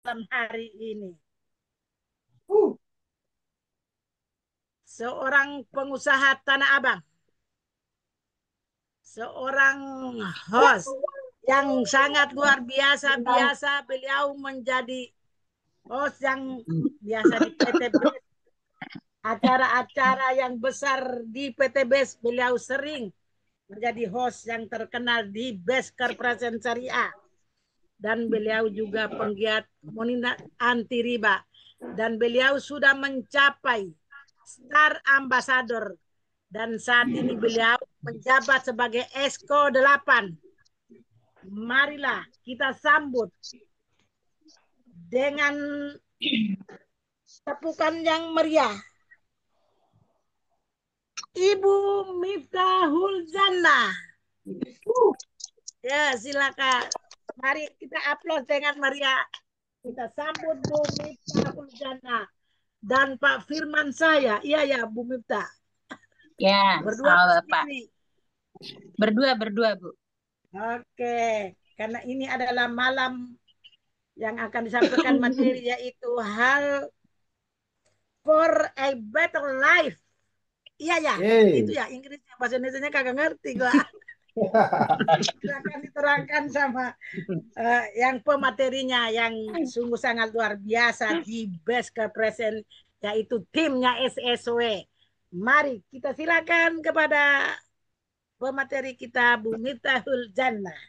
malam hari ini. Seorang pengusaha Tanah Abang, seorang host yang sangat luar biasa. Beliau menjadi host yang biasa di PTB, acara-acara yang besar di PTB. Beliau sering menjadi host yang terkenal di Besker Present Syariah. Dan beliau juga penggiat komunitas anti riba. Dan beliau sudah mencapai Star Ambassador. Dan saat ini beliau menjabat sebagai Esko 8. Marilah kita sambut dengan tepukan yang meriah Ibu Miftahul Jannah. Ya, silakan. Mari kita aplaus dengan meriah. Kita sambut Bu Miftahul Jannah dan Pak Firman saya. Iya ya, Bu Miftah. Ya, Berdua sama Bapak. sendiri. Berdua, Bu. Oke, karena ini adalah malam yang akan disampaikan materi yaitu hal for a better life. Iya ya, itu ya Inggrisnya, bahasa Indonesia kagak ngerti gua. Silakan diterangkan sama yang pematerinya yang sungguh sangat luar biasa di Best ke Present yaitu timnya SSW. Mari kita silakan kepada pemateri kita Bu Miftahul Jannah.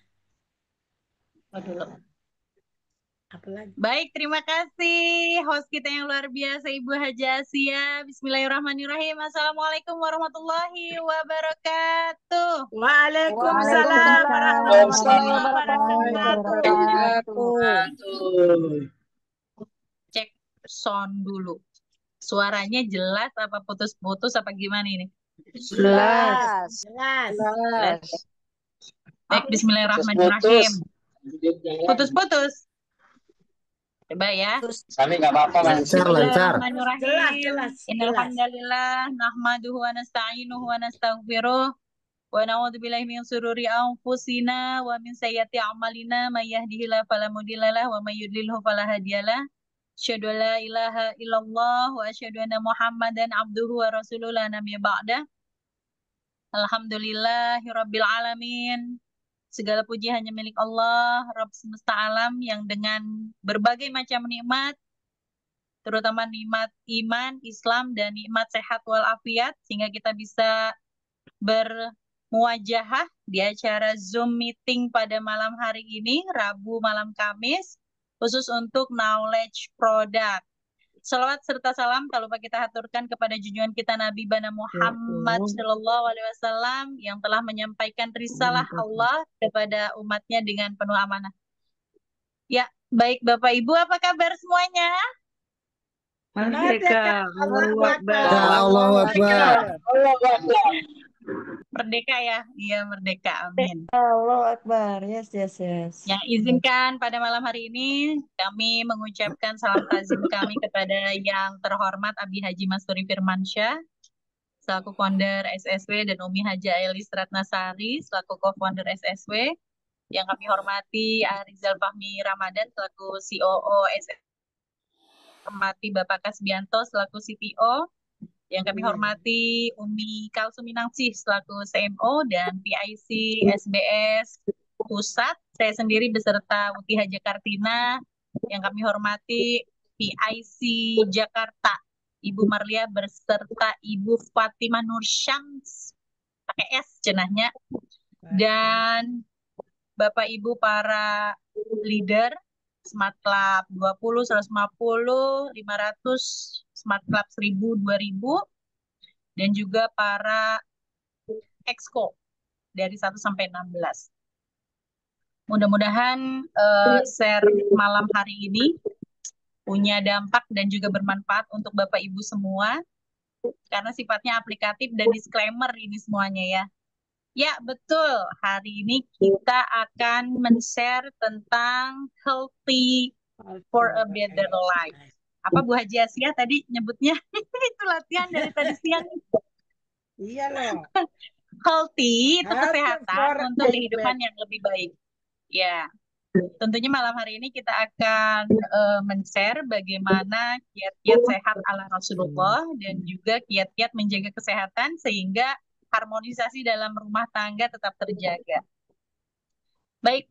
Apalagi? Baik, terima kasih host kita yang luar biasa Ibu Haja Asia. Bismillahirrahmanirrahim. Assalamualaikum warahmatullahi wabarakatuh. Waalaikumsalam Waalaikumsalam warahmatullahi warahmatullahi wabarakatuh. wabarakatuh. Cek sound dulu. Suaranya jelas apa putus-putus apa gimana ini? Jelas. Jelas. Jelas. Baik, Bismillahirrahmanirrahim. Putus-putus. Coba ya. Kami nggak apa-apa, lancar. Bismillahirrahmanirrahim. Jelas. Innalhamdalillah nahmaduhu wa nasta'inuhu wa nastaghfiruh wa na'udzubillahi min sururi anfusina wa min sayyiati a'malina may yahdihillahu fala mudhillalah wa may yudlilhu fala hadiyalah. Asyhadu an la ilaha illallah wa asyhadu anna Muhammadan abduhu wa rasuluhu la nabiyya ba'da. Alhamdulillahirabbil alamin. Segala puji hanya milik Allah, Rabb semesta alam yang dengan berbagai macam nikmat, terutama nikmat iman, Islam, dan nikmat sehat walafiat, sehingga kita bisa bermuajahah di acara Zoom meeting pada malam hari ini, Rabu malam Kamis, khusus untuk knowledge product. Salawat serta salam tak lupa kita haturkan kepada junjungan kita Nabi Bana Muhammad Shallallahu Alaihi Wasallam yang telah menyampaikan risalah Allah kepada umatnya dengan penuh amanah. Ya, baik Bapak Ibu, apa kabar semuanya? Merdeka. Allahu Akbar. Allahu Akbar. Merdeka ya, iya merdeka, amin. Allahu Akbar, yes. Yang izinkan pada malam hari ini kami mengucapkan salam takzim kami kepada yang terhormat Abi Haji Masturi Firmansyah selaku founder SSW dan Umi Haja Elis Ratnasari selaku co-founder SSW. Yang kami hormati Arizal Fahmi Ramadan selaku COO SSW. Hormati Bapak Kasbianto selaku CTO. Yang kami hormati Umi Kalsuminangsih selaku CMO dan PIC SBS Pusat. Saya sendiri beserta Uti Haja Kartina. Yang kami hormati PIC Jakarta Ibu Marlia beserta Ibu Fatimah Nur Syams pakai S cenahnya, dan Bapak Ibu para leader Smart Club 20, 150, 500, Smart Club 1000, 2000, dan juga para Exco dari 1 sampai 16. Mudah-mudahan share malam hari ini punya dampak dan juga bermanfaat untuk Bapak Ibu semua, karena sifatnya aplikatif dan disclaimer ini semuanya ya. Ya, betul. Hari ini kita akan men-share tentang healthy for a better life. Apa Bu Haji Asia tadi nyebutnya? Itu latihan dari tadi siang. Iya loh. Healthy itu Healthy kesehatan for untuk a kehidupan yang lebih baik. Ya. Tentunya malam hari ini kita akan men-share bagaimana kiat-kiat sehat ala Rasulullah dan juga kiat-kiat menjaga kesehatan sehingga harmonisasi dalam rumah tangga tetap terjaga. Baik,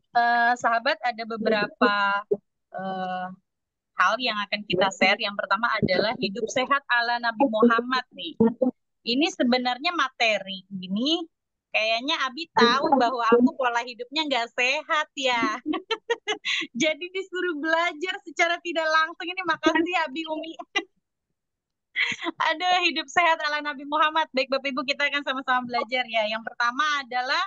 sahabat, ada beberapa eh, hal yang akan kita share. Yang pertama adalah hidup sehat ala Nabi Muhammad nih. Ini sebenarnya materi. Ini kayaknya Abi tahu bahwa aku pola hidupnya nggak sehat ya. Jadi disuruh belajar secara tidak langsung. Ini makasih Abi Umi. Ada hidup sehat ala Nabi Muhammad. Baik Bapak Ibu, kita akan sama-sama belajar ya. Yang pertama adalah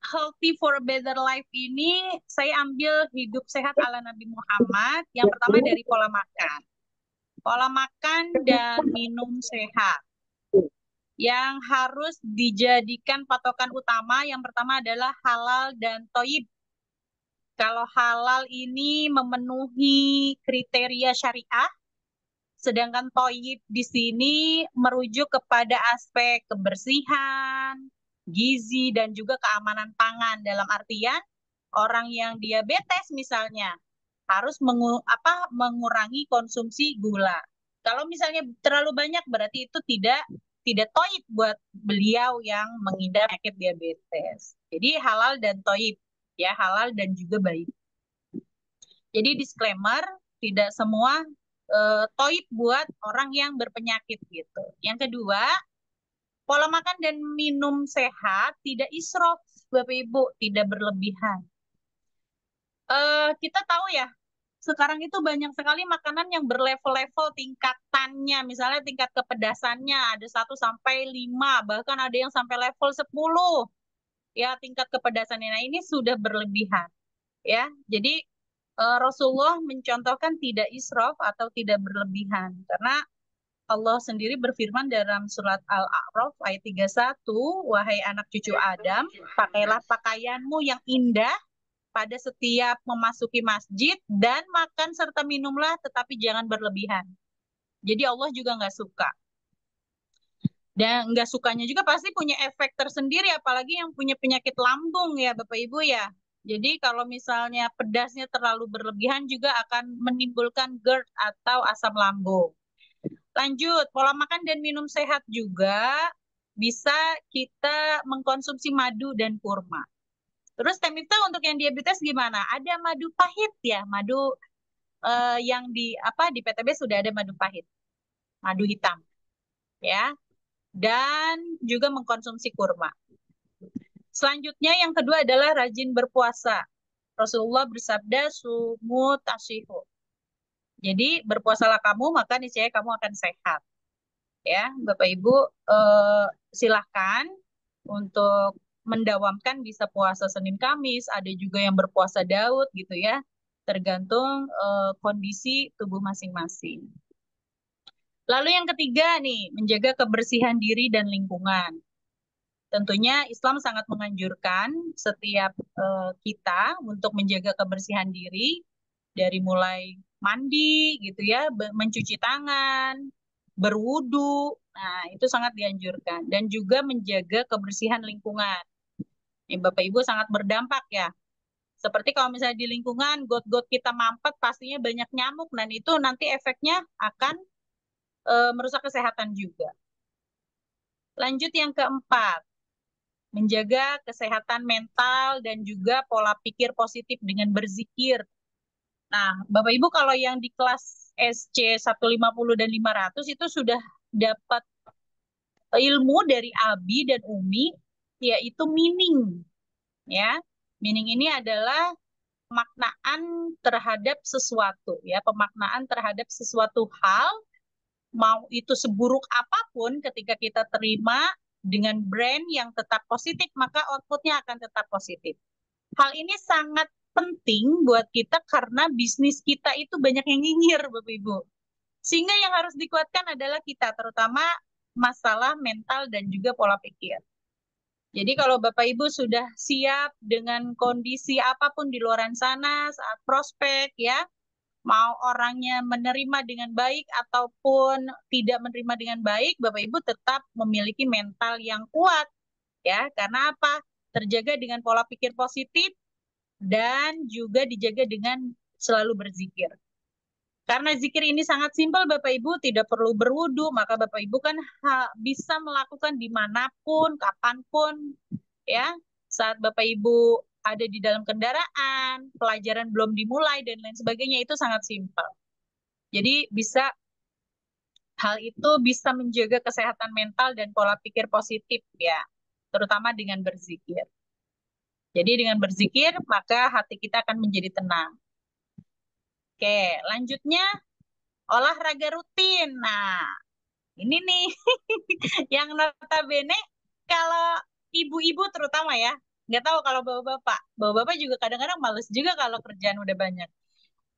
Healthy for a Better Life ini saya ambil hidup sehat ala Nabi Muhammad. Yang pertama dari pola makan. Pola makan dan minum sehat. Yang harus dijadikan patokan utama, yang pertama adalah halal dan toib. Kalau halal ini memenuhi kriteria syariah, sedangkan toib di sini merujuk kepada aspek kebersihan, gizi, dan juga keamanan pangan. Dalam artian, orang yang diabetes misalnya harus mengurangi konsumsi gula. Kalau misalnya terlalu banyak berarti itu tidak toib buat beliau yang mengidap penyakit diabetes. Jadi halal dan toib, ya halal dan juga baik. Jadi disclaimer, tidak semua toib buat orang yang berpenyakit gitu. Yang kedua, pola makan dan minum sehat tidak israf, Bapak Ibu, tidak berlebihan. Kita tahu ya, sekarang itu banyak sekali makanan yang berlevel-level tingkatannya. Misalnya tingkat kepedasannya ada 1 sampai 5, bahkan ada yang sampai level 10. Ya, tingkat kepedasannya. Nah, ini sudah berlebihan. Ya, jadi Rasulullah mencontohkan tidak israf atau tidak berlebihan. Karena Allah sendiri berfirman dalam surat Al-A'raf ayat 31, wahai anak cucu Adam, pakailah pakaianmu yang indah pada setiap memasuki masjid dan makan serta minumlah tetapi jangan berlebihan. Jadi Allah juga nggak suka. Dan nggak sukanya juga pasti punya efek tersendiri, apalagi yang punya penyakit lambung ya Bapak Ibu ya. Jadi kalau misalnya pedasnya terlalu berlebihan juga akan menimbulkan GERD atau asam lambung. Lanjut, pola makan dan minum sehat juga bisa kita mengkonsumsi madu dan kurma. Terus Teh Miftah untuk yang diabetes gimana? Ada madu pahit ya, madu yang di PTB sudah ada madu pahit, madu hitam, ya, dan juga mengkonsumsi kurma. Selanjutnya yang kedua adalah rajin berpuasa. Rasulullah bersabda, sumu tashihu. Jadi berpuasalah kamu, maka niscaya kamu akan sehat. Ya, Bapak Ibu silahkan untuk mendawamkan, bisa puasa Senin Kamis, ada juga yang berpuasa Daud gitu ya, tergantung kondisi tubuh masing-masing. Lalu yang ketiga nih, menjaga kebersihan diri dan lingkungan. Tentunya Islam sangat menganjurkan setiap kita untuk menjaga kebersihan diri dari mulai mandi gitu ya, mencuci tangan, berwudu. Nah, itu sangat dianjurkan dan juga menjaga kebersihan lingkungan. Ini Bapak Ibu sangat berdampak ya. Seperti kalau misalnya di lingkungan got-got kita mampet pastinya banyak nyamuk dan itu nanti efeknya akan merusak kesehatan juga. Lanjut yang keempat, menjaga kesehatan mental dan juga pola pikir positif dengan berzikir. Nah, Bapak Ibu kalau yang di kelas SC 150 dan 500 itu sudah dapat ilmu dari Abi dan Umi, yaitu meaning. Ya, meaning ini adalah pemaknaan terhadap sesuatu, ya, pemaknaan terhadap sesuatu hal, mau itu seburuk apapun, ketika kita terima dengan brand yang tetap positif, maka outputnya akan tetap positif. Hal ini sangat penting buat kita karena bisnis kita itu banyak yang nyinyir, Bapak Ibu. Sehingga yang harus dikuatkan adalah kita, terutama masalah mental dan juga pola pikir. Jadi kalau Bapak Ibu sudah siap dengan kondisi apapun di luar sana saat prospek ya, mau orangnya menerima dengan baik ataupun tidak menerima dengan baik, Bapak Ibu tetap memiliki mental yang kuat ya. Karena apa? terjaga dengan pola pikir positif, dan juga dijaga dengan selalu berzikir. Karena zikir ini sangat simpel, Bapak Ibu, tidak perlu berwudu, maka Bapak Ibu kan bisa melakukan dimanapun, kapanpun, ya. Saat Bapak Ibu ada di dalam kendaraan, pelajaran belum dimulai, dan lain sebagainya, itu sangat simpel. Jadi hal itu bisa menjaga kesehatan mental dan pola pikir positif, ya, terutama dengan berzikir. Jadi dengan berzikir, maka hati kita akan menjadi tenang. Oke, lanjutnya olahraga rutin. Nah, ini nih yang notabene kalau ibu-ibu terutama ya, nggak tahu kalau bapak-bapak. Bapak-bapak juga kadang-kadang males juga kalau kerjaan udah banyak.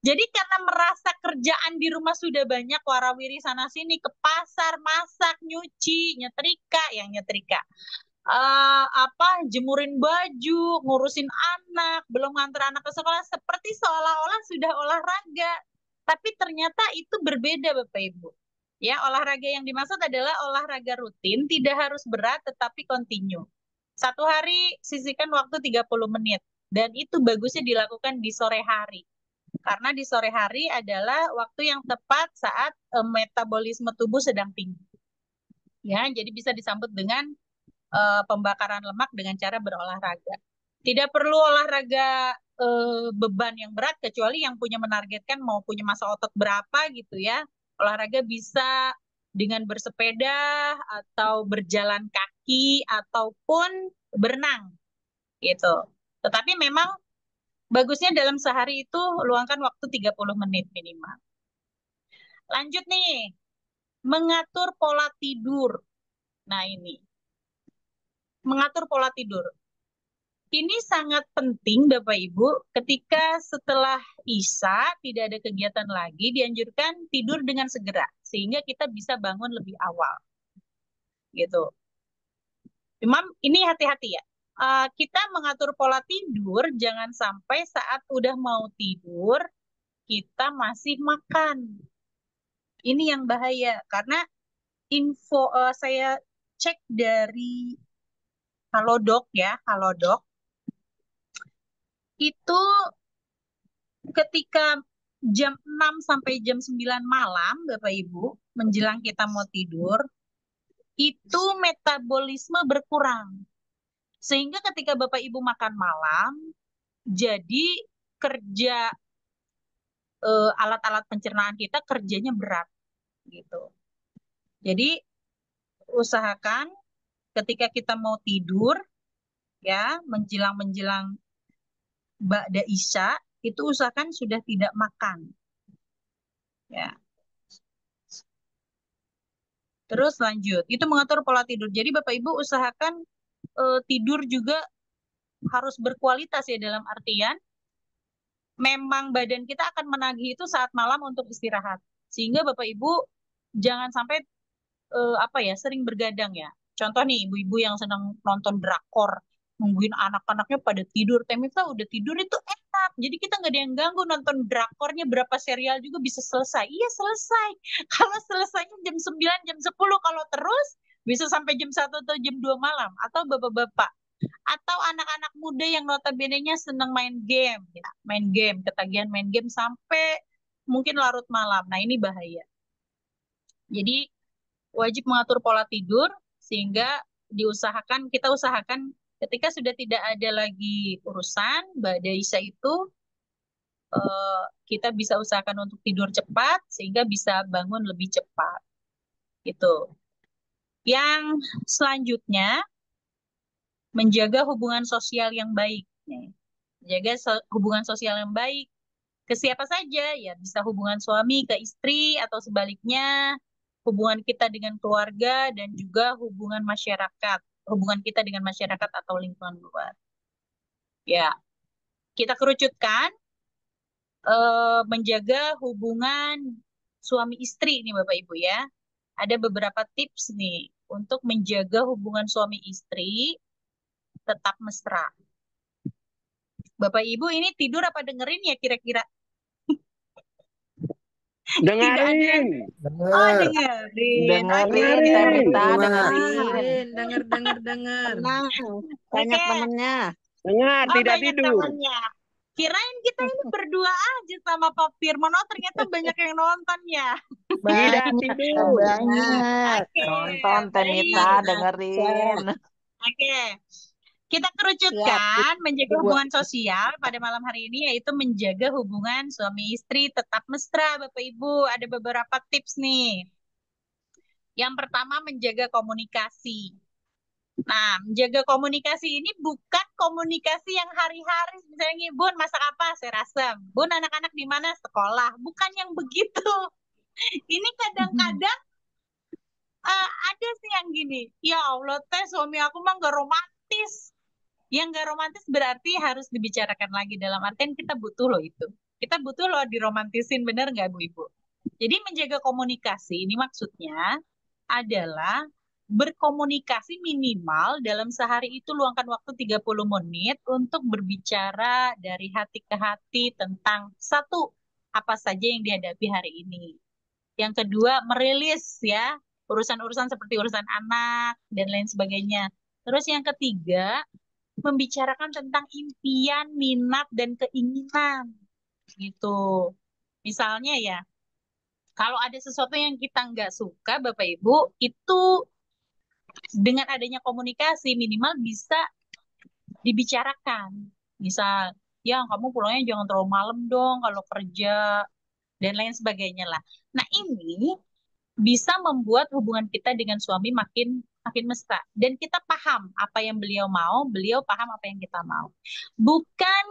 Jadi karena merasa kerjaan di rumah sudah banyak, warawiri sana sini, ke pasar, masak, nyuci, nyetrika, yang nyetrika. Jemurin baju, ngurusin anak, belum nganter anak ke sekolah, seperti seolah-olah sudah olahraga. Tapi ternyata itu berbeda, Bapak Ibu. Ya, olahraga yang dimaksud adalah olahraga rutin, tidak harus berat tetapi kontinu. Satu hari sisihkan waktu 30 menit, dan itu bagusnya dilakukan di sore hari. Karena di sore hari adalah waktu yang tepat saat metabolisme tubuh sedang tinggi. Ya, jadi bisa disambut dengan pembakaran lemak dengan cara berolahraga. Tidak perlu olahraga beban yang berat, kecuali yang punya menargetkan mau punya massa otot berapa gitu ya. Olahraga bisa dengan bersepeda atau berjalan kaki ataupun berenang gitu. Tetapi memang bagusnya dalam sehari itu luangkan waktu 30 menit minimal. Lanjut nih, mengatur pola tidur. Nah ini, mengatur pola tidur. Ini sangat penting Bapak Ibu, ketika setelah Isya tidak ada kegiatan lagi, dianjurkan tidur dengan segera, sehingga kita bisa bangun lebih awal. Gitu. Cuma ini hati-hati ya. Kita mengatur pola tidur, jangan sampai saat udah mau tidur, kita masih makan. Ini yang bahaya, karena saya cek dari Halodoc ya, Halodoc, itu ketika jam 6 sampai jam 9 malam, Bapak Ibu, menjelang kita mau tidur, itu metabolisme berkurang. Sehingga ketika Bapak Ibu makan malam, jadi kerja alat-alat pencernaan kita kerjanya berat gitu. Jadi usahakan ketika kita mau tidur ya, menjelang ba'da Isya, itu usahakan sudah tidak makan. Ya. Terus lanjut, itu mengatur pola tidur. Jadi Bapak Ibu usahakan tidur juga harus berkualitas ya, dalam artian memang badan kita akan menagih itu saat malam untuk istirahat. Sehingga Bapak Ibu jangan sampai sering bergadang ya. Contoh nih, ibu-ibu yang senang nonton drakor, nungguin anak-anaknya pada tidur. Temita udah tidur itu enak. Jadi kita nggak ada yang ganggu, nonton drakornya berapa serial juga bisa selesai. Iya selesai. Kalau selesainya jam 9, jam 10, kalau terus bisa sampai jam 1 atau jam 2 malam. Atau bapak-bapak. Atau anak-anak muda yang notabene-nya senang main game. Ya. Main game, ketagihan main game sampai mungkin larut malam. Nah ini bahaya. Jadi wajib mengatur pola tidur, sehingga kita usahakan ketika sudah tidak ada lagi urusan ba'da Isya itu, kita bisa usahakan untuk tidur cepat sehingga bisa bangun lebih cepat gitu. Yang selanjutnya, menjaga hubungan sosial yang baik. Menjaga hubungan sosial yang baik ke siapa saja, ya bisa hubungan suami ke istri atau sebaliknya, hubungan kita dengan keluarga, dan juga hubungan kita dengan masyarakat atau lingkungan luar. Ya, kita kerucutkan menjaga hubungan suami istri nih Bapak Ibu ya. Ada beberapa tips nih untuk menjaga hubungan suami istri tetap mesra. Bapak Ibu ini tidur apa dengerin ya kira-kira? Tidak ada. Dengerin. Oh, Dengar. dengerin. Oke. Dengerin, Dengerin. Tevita, Dengar. dengerin. Dengar. Tenang, banyak Oke. temennya. Dengar, Oh, tidak banyak tidur. temannya. Kirain kita ini berdua aja sama Pak Firman. Oh, ternyata banyak yang nonton ya. Tidak Banyak, tidur. banyak. Oke, Nonton, Temita, baik. dengerin. Oke. Kita Siap. kerucutkan menjaga Dua. hubungan sosial pada malam hari ini yaitu menjaga hubungan suami istri tetap mesra, Bapak Ibu. Ada beberapa tips nih. Yang pertama menjaga komunikasi. Nah, menjaga komunikasi ini bukan komunikasi yang hari-hari. Misalnya, Bun, masak apa? Saya rasa. Bun, anak-anak di mana? Sekolah. Bukan yang begitu. Ini kadang-kadang ada sih yang gini. Ya Allah, teh suami aku mah gak romantis. Yang gak romantis berarti harus dibicarakan lagi. Dalam artian kita butuh loh itu. Kita butuh loh diromantisin, bener nggak Bu Ibu? Jadi menjaga komunikasi ini maksudnya adalah berkomunikasi minimal dalam sehari itu luangkan waktu 30 menit untuk berbicara dari hati ke hati tentang satu, apa saja yang dihadapi hari ini. Yang kedua, merilis ya urusan-urusan seperti urusan anak dan lain sebagainya. Terus yang ketiga, membicarakan tentang impian, minat, dan keinginan gitu. Misalnya ya, kalau ada sesuatu yang kita nggak suka, Bapak Ibu, itu dengan adanya komunikasi minimal bisa dibicarakan. Misal, ya kamu pulangnya jangan terlalu malam dong kalau kerja, dan lain sebagainya lah. Nah ini bisa membuat hubungan kita dengan suami makin makin mesra dan kita paham apa yang beliau mau, beliau paham apa yang kita mau. Bukan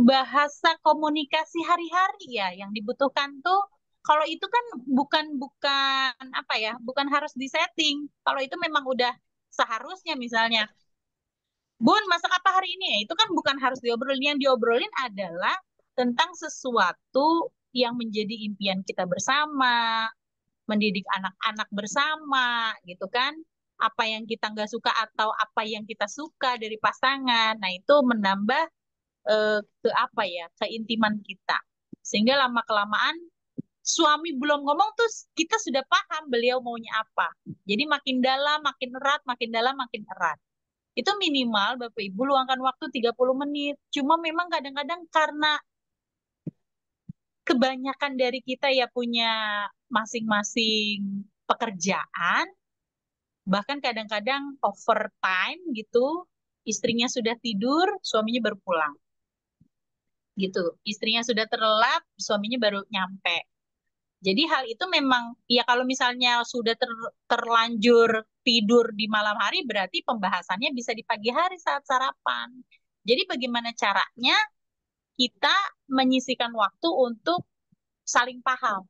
bahasa komunikasi hari-hari ya yang dibutuhkan tuh. Kalau itu kan bukan apa ya, bukan harus disetting. Kalau itu memang udah seharusnya misalnya, Bun, masak apa hari ini? Ya, itu kan bukan harus diobrolin. Yang diobrolin adalah tentang sesuatu yang menjadi impian kita bersama, mendidik anak-anak bersama, gitu kan? Apa yang kita nggak suka atau apa yang kita suka dari pasangan. Nah, itu menambah ke apa ya, keintiman kita. Sehingga lama-kelamaan suami belum ngomong tuh kita sudah paham beliau maunya apa. Jadi makin dalam, makin erat, makin dalam, makin erat. Itu minimal Bapak Ibu luangkan waktu 30 menit. Cuma memang kadang-kadang karena kebanyakan dari kita ya punya masing-masing pekerjaan, bahkan kadang-kadang overtime gitu, istrinya sudah tidur, suaminya baru pulang. Gitu. Istrinya sudah terlelap, suaminya baru nyampe. Jadi hal itu memang, ya kalau misalnya sudah terlanjur tidur di malam hari, berarti pembahasannya bisa di pagi hari saat sarapan. Jadi bagaimana caranya kita menyisihkan waktu untuk saling paham.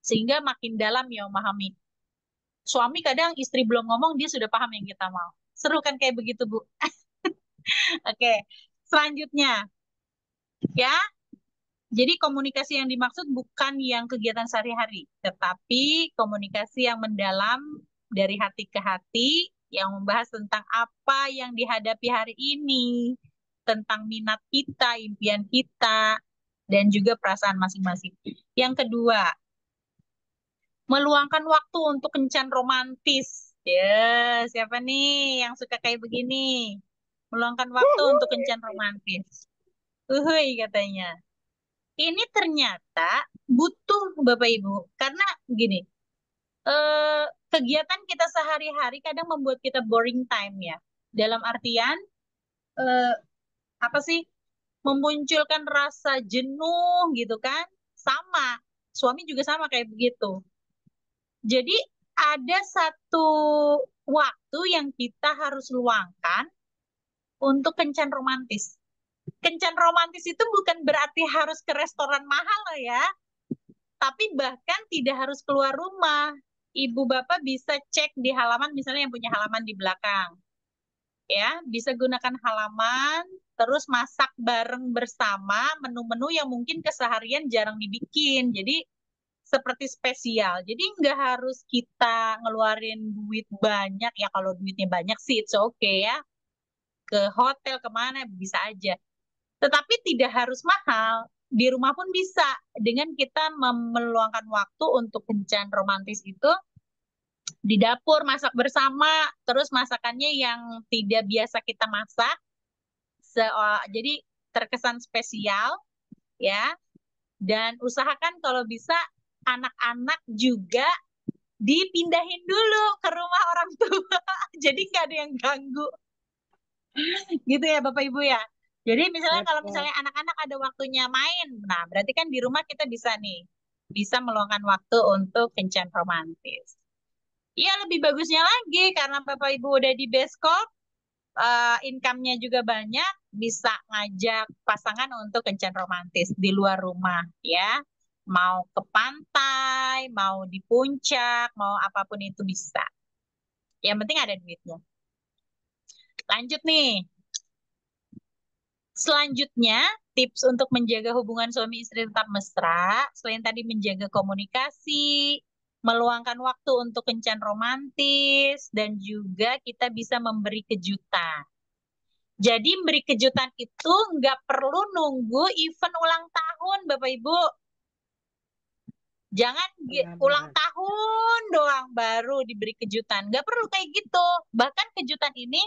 Sehingga makin dalam ya memahami. Suami kadang istri belum ngomong, dia sudah paham yang kita mau. Seru kan kayak begitu, Bu? Oke, selanjutnya. Ya, jadi komunikasi yang dimaksud bukan yang kegiatan sehari-hari, tetapi komunikasi yang mendalam dari hati ke hati, yang membahas tentang apa yang dihadapi hari ini, tentang minat kita, impian kita, dan juga perasaan masing-masing. Yang kedua, meluangkan waktu untuk kencan romantis. Ya, siapa nih yang suka kayak begini? Meluangkan waktu untuk kencan romantis. Uhuy katanya. Ini ternyata butuh Bapak Ibu karena gini, kegiatan kita sehari-hari kadang membuat kita boring time ya. Dalam artian eh, apa sih? Memunculkan rasa jenuh gitu kan? Sama, suami juga sama kayak begitu. Jadi ada satu waktu yang kita harus luangkan untuk kencan romantis. Kencan romantis itu bukan berarti harus ke restoran mahal loh ya, tapi bahkan tidak harus keluar rumah. Ibu bapak bisa cek di halaman, misalnya yang punya halaman di belakang. Ya, bisa gunakan halaman, terus masak bareng bersama menu-menu yang mungkin keseharian jarang dibikin. Jadi seperti spesial. Jadi nggak harus kita ngeluarin duit banyak ya. Kalau duitnya banyak sih it's okay ya. Ke hotel kemana bisa aja. Tetapi tidak harus mahal. di rumah pun bisa dengan kita meluangkan waktu untuk kencan romantis itu di dapur masak bersama, terus masakannya yang tidak biasa kita masak, jadi terkesan spesial ya. Dan usahakan kalau bisa anak-anak juga dipindahin dulu ke rumah orang tua, jadi nggak ada yang ganggu, gitu ya Bapak Ibu ya. Jadi misalnya kalau Betul. misalnya anak-anak ada waktunya main, nah berarti kan di rumah kita bisa nih, bisa meluangkan waktu untuk kencan romantis. Ya lebih bagusnya lagi karena Bapak Ibu udah di beskop, income-nya juga banyak, bisa ngajak pasangan untuk kencan romantis di luar rumah ya. Mau ke pantai, mau di puncak, mau apapun itu bisa. Yang penting ada duitnya. Lanjut nih. Selanjutnya, tips untuk menjaga hubungan suami istri tetap mesra, selain tadi menjaga komunikasi, meluangkan waktu untuk kencan romantis, dan juga kita bisa memberi kejutan. Jadi memberi kejutan itu nggak perlu nunggu event ulang tahun, Bapak Ibu. Jangan ulang tahun doang baru diberi kejutan. Nggak perlu kayak gitu. Bahkan kejutan ini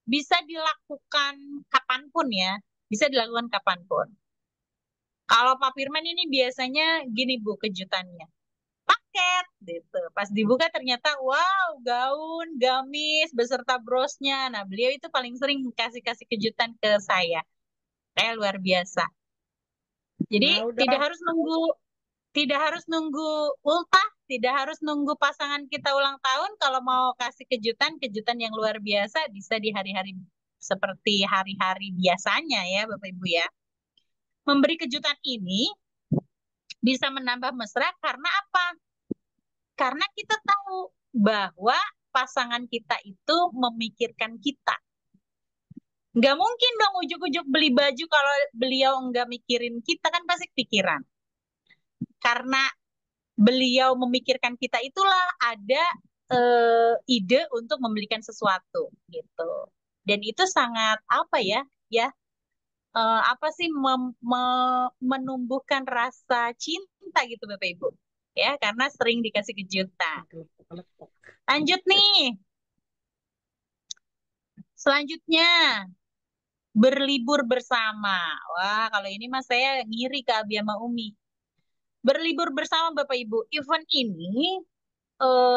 bisa dilakukan kapanpun ya. Bisa dilakukan kapanpun. Kalau Pak Firman ini biasanya gini Bu kejutannya. Paket gitu. Pas dibuka ternyata wow, gaun, gamis beserta brosnya. Nah, beliau itu paling sering kasih-kasih kejutan ke saya. Kayak luar biasa. Jadi Mau tidak dong. harus nunggu ultah, tidak harus nunggu pasangan kita ulang tahun. Kalau mau kasih kejutan, kejutan yang luar biasa bisa di hari-hari seperti hari-hari biasanya ya Bapak Ibu ya. Memberi kejutan ini bisa menambah mesra karena apa? Karena kita tahu bahwa pasangan kita itu memikirkan kita. Nggak mungkin dong ujuk-ujuk beli baju kalau beliau nggak mikirin kita, kan pasti pikiran. Karena beliau memikirkan kita itulah ada ide untuk membelikan sesuatu gitu. Dan itu sangat apa ya? Apa sih menumbuhkan rasa cinta gitu Bapak Ibu. Ya, karena sering dikasih kejutan. Lanjut nih. Selanjutnya, berlibur bersama. Wah, kalau ini mas saya ngiri ke Abi sama Umi. Berlibur bersama Bapak Ibu. Event ini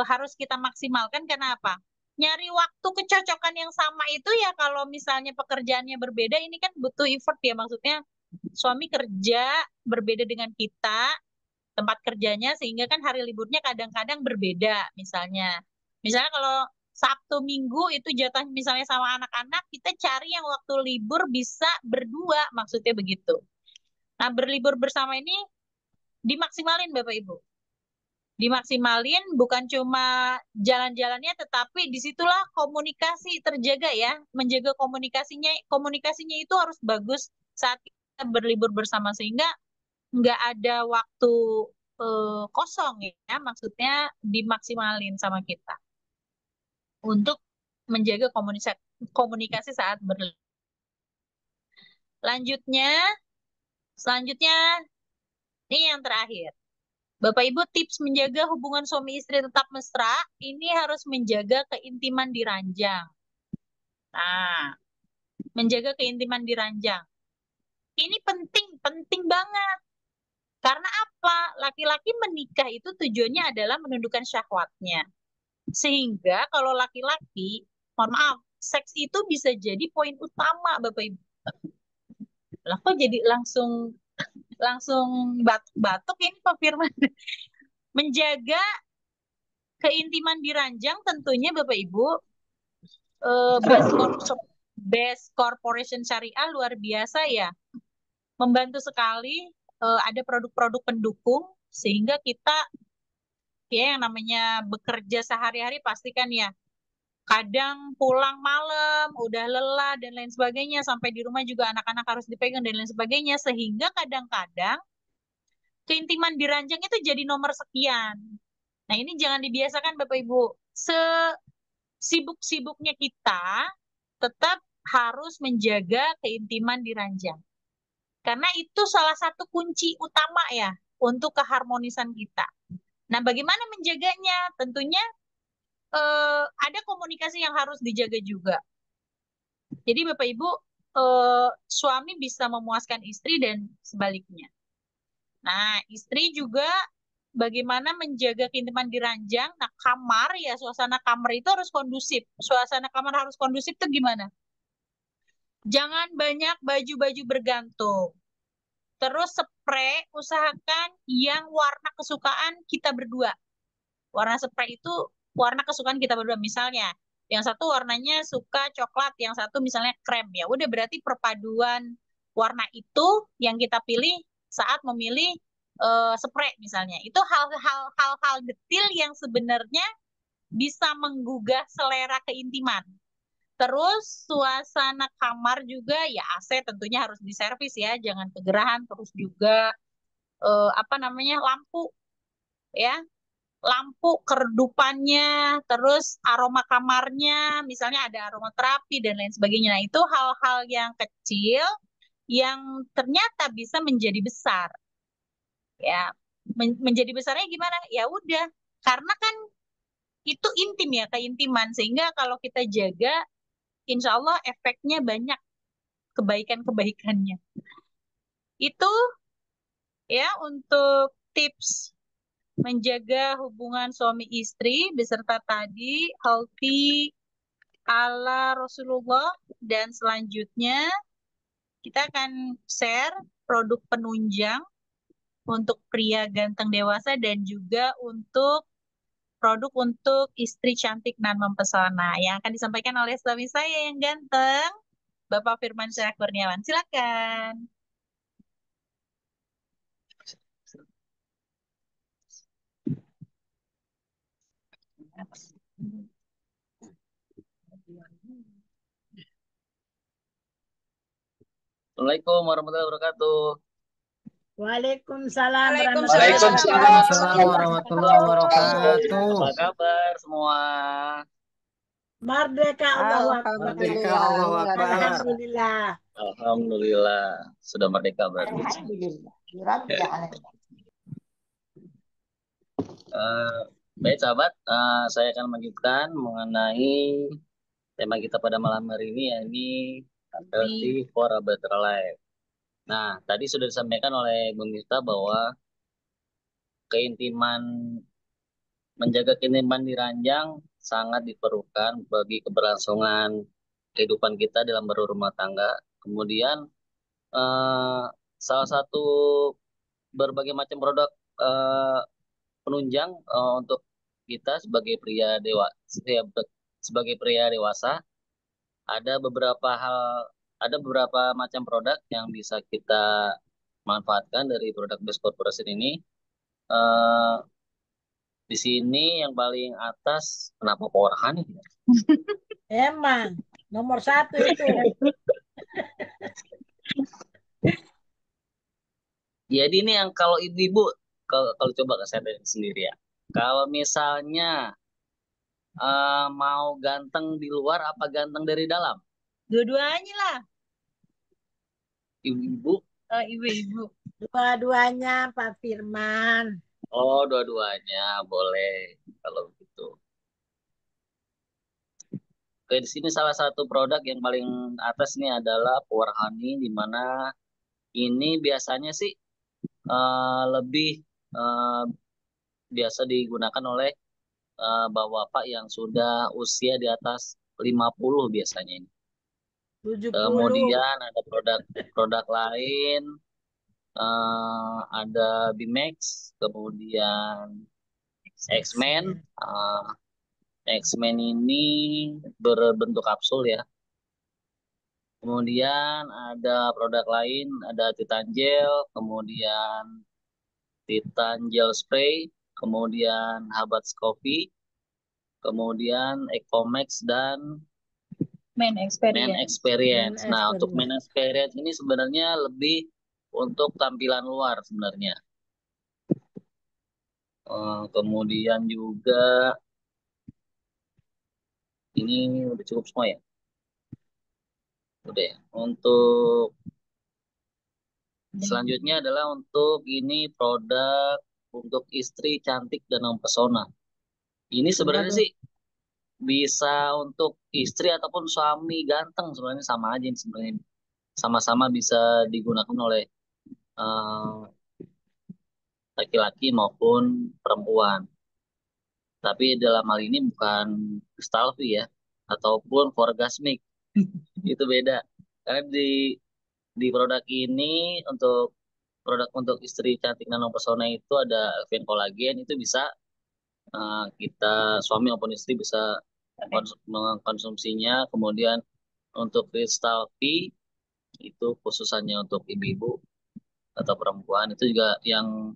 harus kita maksimalkan karena apa? Nyari waktu kecocokan yang sama itu ya kalau misalnya pekerjaannya berbeda, ini kan butuh effort ya. Maksudnya suami kerja berbeda dengan kita, tempat kerjanya, sehingga kan hari liburnya kadang-kadang berbeda misalnya. Misalnya kalau Sabtu Minggu itu jatah misalnya sama anak-anak, kita cari yang waktu libur bisa berdua, maksudnya begitu. Nah, berlibur bersama ini dimaksimalin Bapak Ibu. Dimaksimalin bukan cuma jalan-jalannya, tetapi disitulah komunikasi terjaga ya. Menjaga komunikasinya itu harus bagus saat kita berlibur bersama, sehingga nggak ada waktu kosong ya. Maksudnya dimaksimalin sama kita untuk menjaga komunikasi saat berlibur. Selanjutnya ini yang terakhir. Bapak Ibu, tips menjaga hubungan suami istri tetap mesra, ini harus menjaga keintiman di ranjang. Nah, menjaga keintiman di ranjang. Ini penting banget. Karena apa? Laki-laki menikah itu tujuannya adalah menundukkan syahwatnya. Sehingga kalau laki-laki, mohon maaf, seks itu bisa jadi poin utama, Bapak Ibu. Lah kok jadi langsung batuk-batuk ini Pak Firman. Menjaga keintiman di ranjang tentunya Bapak Ibu, Best Corporation Syariah luar biasa ya. Membantu sekali, ada produk-produk pendukung sehingga kita ya yang namanya bekerja sehari-hari pastikan ya. Kadang pulang malam, udah lelah dan lain sebagainya, sampai di rumah juga anak-anak harus dipegang dan lain sebagainya, sehingga kadang-kadang keintiman di ranjang itu jadi nomor sekian. Nah, ini jangan dibiasakan Bapak Ibu. Sibuk-sibuknya kita tetap harus menjaga keintiman di ranjang. Karena itu salah satu kunci utama ya untuk keharmonisan kita. Nah, bagaimana menjaganya? Tentunya ada komunikasi yang harus dijaga juga. Jadi Bapak Ibu, suami bisa memuaskan istri dan sebaliknya. Nah, istri juga bagaimana menjaga keintiman di ranjang. Nah, kamar ya, suasana kamar itu harus kondusif. Suasana kamar harus kondusif itu gimana? Jangan banyak baju-baju bergantung. Terus spray, usahakan yang warna kesukaan kita berdua. Warna spray itu warna kesukaan kita berdua. Misalnya, yang satu warnanya suka coklat, yang satu misalnya krem. Ya udah berarti perpaduan warna itu yang kita pilih saat memilih spray misalnya. Itu hal-hal detail yang sebenarnya bisa menggugah selera keintiman. Terus suasana kamar juga ya AC tentunya harus diservis ya, jangan kegerahan. Terus juga apa namanya lampu ya, lampu keredupannya, terus aroma kamarnya, misalnya ada aromaterapi dan lain sebagainya. Nah, itu hal-hal yang kecil yang ternyata bisa menjadi besar. Ya, menjadi besarnya gimana? Ya udah, karena kan itu intim ya, keintiman. Sehingga kalau kita jaga, insya Allah efeknya banyak kebaikan-kebaikannya. Itu ya untuk tips menjaga hubungan suami istri beserta tadi healthy ala Rasulullah, dan selanjutnya kita akan share produk penunjang untuk pria ganteng dewasa dan juga untuk produk untuk istri cantik dan mempesona yang akan disampaikan oleh suami saya yang ganteng, Bapak Firman Syah Kurniawan. Silakan. Assalamualaikum warahmatullahi wabarakatuh. Waalaikumsalam Waalaikumsalam warahmatullahi warahmatullahi wabarakatuh. wabarakatuh. Apa kabar semua? Merdeka Allahu Akbar. Merdeka Allahu Akbar. Alhamdulillah. Alhamdulillah sudah merdeka berarti. Baik sahabat, saya akan melanjutkan mengenai tema kita pada malam hari ini, yakni healthy for a better life. Nah, tadi sudah disampaikan oleh Bung Miftah bahwa keintiman, menjaga keintiman di ranjang sangat diperlukan bagi keberlangsungan kehidupan kita dalam berumah tangga. Kemudian eh, salah satu berbagai macam produk eh, penunjang untuk kita sebagai sebagai pria dewasa, ada beberapa hal, ada beberapa macam produk yang bisa kita manfaatkan dari produk Best Corporation ini. Eh, di sini yang paling atas, kenapa Power Honey? Emang nomor satu itu. Jadi ini yang kalau ibu-ibu, kalau coba ke saya sendiri ya. Kalau misalnya mau ganteng di luar apa ganteng dari dalam? Dua-duanya lah. Ibu-ibu? Ibu-ibu. Dua-duanya Pak Firman. Oh, dua-duanya boleh kalau begitu. Oke, di sini salah satu produk yang paling atas ini adalah Power Honey, di mana ini biasanya sih lebih eh, biasa digunakan oleh bapak-bapak yang sudah usia di atas 50 biasanya ini. 70. Kemudian ada produk-produk lain, ada Bimax, kemudian X-Men. X-Men ini berbentuk kapsul ya. Kemudian ada produk lain, ada Titan Gel, kemudian Titan Gel Spray, kemudian Habats Coffee, kemudian Ecomax dan Men Men experience. Experience. Men Nah, untuk Men Experience. Experience ini sebenarnya lebih untuk tampilan luar sebenarnya. Kemudian juga ini udah cukup semua ya. Udah ya. Untuk Selanjutnya adalah untuk ini produk untuk istri cantik dan mempesona. Ini sebenarnya Waduh. sih bisa untuk istri ataupun suami ganteng, sebenarnya sama aja sebenarnya. Sama-sama bisa digunakan oleh eh, laki-laki maupun perempuan. Tapi dalam hal ini bukan Stalfi ya, ataupun Forgasmic. Itu beda. Karena di produk ini untuk produk untuk istri cantik nano pesona itu ada Elvian Collagen, itu bisa kita suami maupun istri bisa mengkonsumsinya. Kemudian untuk Stalfi itu khususannya untuk ibu-ibu atau perempuan, itu juga yang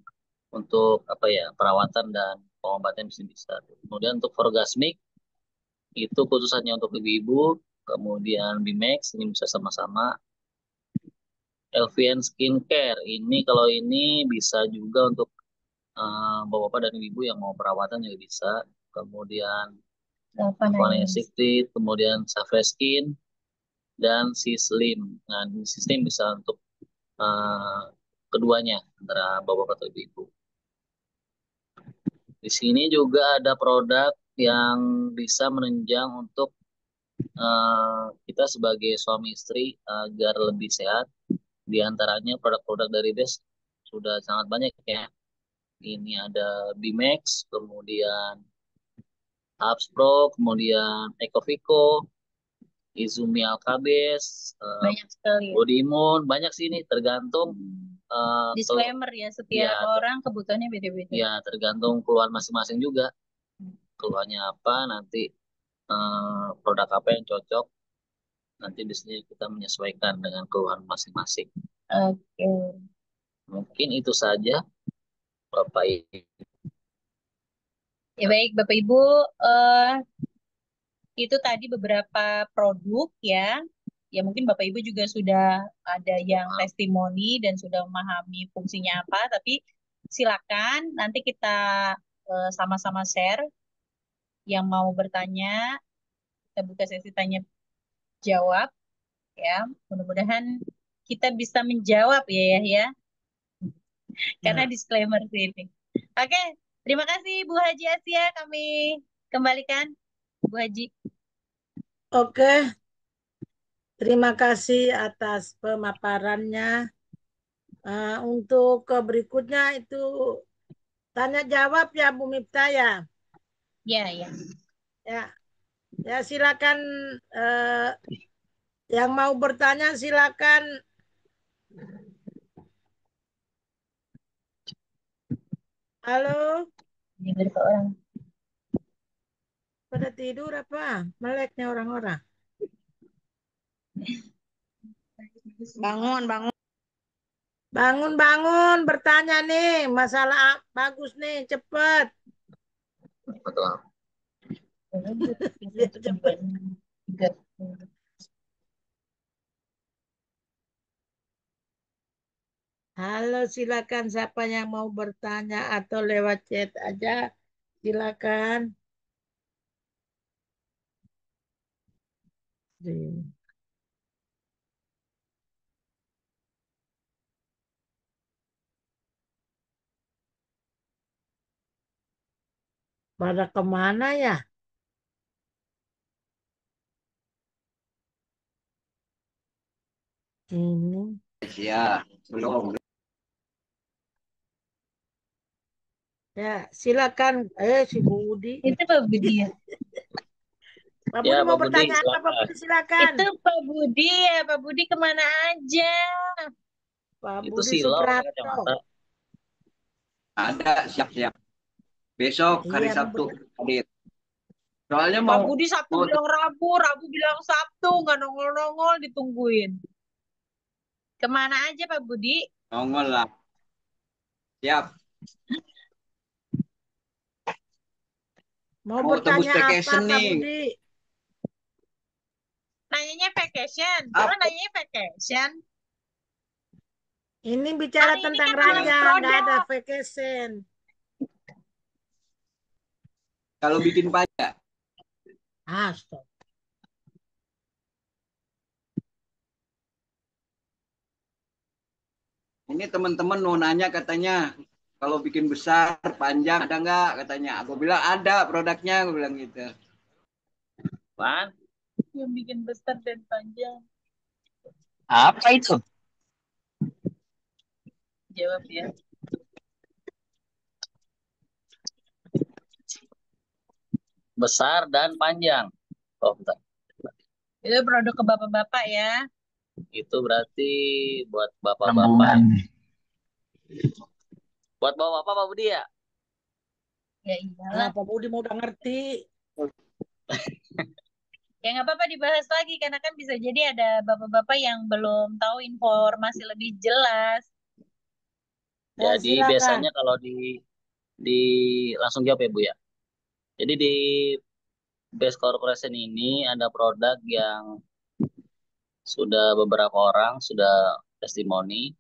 untuk apa ya, perawatan dan pengobatan bisa. Kemudian untuk Forgasmic itu khususannya untuk ibu-ibu. Kemudian Bimax ini bisa sama-sama. LVN Skincare ini kalau ini bisa juga untuk bapak-bapak dan ibu yang mau perawatan juga bisa. Kemudian Avani Secret, kemudian Savre Skin dan si Slim. Nah, ini sistem bisa untuk eh, keduanya antara bapak-bapak atau ibu. Di sini juga ada produk yang bisa menunjang untuk kita sebagai suami istri agar lebih sehat. Di antaranya produk-produk dari Best sudah sangat banyak ya. Ini ada Bimax, kemudian Abs Pro, kemudian Ecovico, Izumi Alkabes, Banyak sekali ya. Body Immune, banyak sih ini tergantung Disclaimer ya, setiap ya, orang kebutuhannya beda-beda. ya tergantung keluhan masing-masing juga. Keluhannya apa, nanti produk apa yang cocok, nanti di sini kita menyesuaikan dengan keluhan masing-masing. Oke. Mungkin itu saja, Bapak Ibu. Ya baik, Bapak Ibu, itu tadi beberapa produk ya. Ya mungkin Bapak Ibu juga sudah ada yang testimoni dan sudah memahami fungsinya apa, tapi silakan nanti kita sama-sama share. Yang mau bertanya, kita buka sesi tanya jawab ya. Mudah-mudahan kita bisa menjawab ya. Karena Ya. disclaimer sih ini. Oke, terima kasih Bu Haji Asia, kami kembalikan Bu Haji. Oke, terima kasih atas pemaparannya. Untuk berikutnya itu tanya jawab ya Bu Miftah ya. Ya. Ya, ya silakan yang mau bertanya silakan. Halo, Ini berapa orang? pada tidur apa? Meleknya orang-orang. Bangun. Bangun, bertanya nih. Masalah bagus nih, cepet. Betul. Biar cepet. Halo, silakan siapa yang mau bertanya atau lewat chat aja, silakan. Pada kemana ya? Ini. Ya, belum. Ya, silakan. Si Budi. Itu Pak Budi ya? Pak Ya, Budi mau Pak Budi, bertanya apa? Pak silakan. Budi silakan. Itu Pak Budi ya, Pak Budi kemana aja? Pak Itu Budi silau pakai Suprapto. kacamata. Ada siap-siap. Besok hari Iya, Sabtu hadir. Soalnya Pak mau Budi Sabtu mau bilang Rabu, Rabu bilang Sabtu, nggak nongol-nongol ditungguin. Kemana aja Pak Budi? nongol lah. Siap. Mau Mau tebus bertanya apa vacation Pak nih. Budi? Nanyanya vacation. Apa? Coba nanyanya vacation. Ini bicara Hari ini tentang kan malam ranjang, nggak ada produk. vacation. Kalau bikin pajak, Stop. Ini teman-teman mau nanya katanya, kalau bikin besar, panjang ada nggak katanya. Aku bilang ada produknya, aku bilang gitu. Pan, Yang bikin besar dan panjang. Apa itu? Jawab ya. besar dan panjang. Oh, bentar. Itu produk ke bapak-bapak ya. Itu berarti buat bapak-bapak. Rembulan. Buat bapak-bapak Pak Budi ya? Ya iyalah. Pak Budi mau udah ngerti. Ya nggak apa-apa dibahas lagi karena kan bisa jadi ada bapak-bapak yang belum tahu informasi lebih jelas. Jadi Silakan. biasanya kalau di langsung jawab ya Bu ya. Jadi di Best Corporation ini ada produk yang sudah beberapa orang sudah testimoni,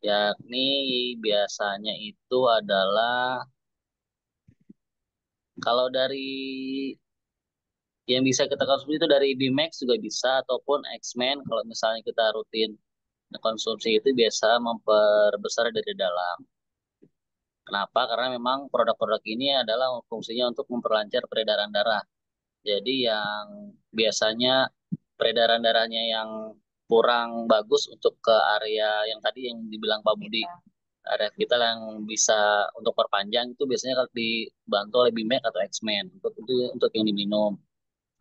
yakni biasanya itu adalah kalau dari yang bisa kita konsumsi itu dari Bimax juga bisa ataupun X-Men kalau misalnya kita rutin konsumsi itu biasa memperbesar dari dalam. Kenapa? Karena memang produk-produk ini adalah fungsinya untuk memperlancar peredaran darah. Jadi yang biasanya peredaran darahnya yang kurang bagus untuk ke area yang tadi yang dibilang Pak Budi, area vital yang bisa untuk perpanjang itu biasanya kalau dibantu oleh Bimax atau X-Men untuk yang diminum.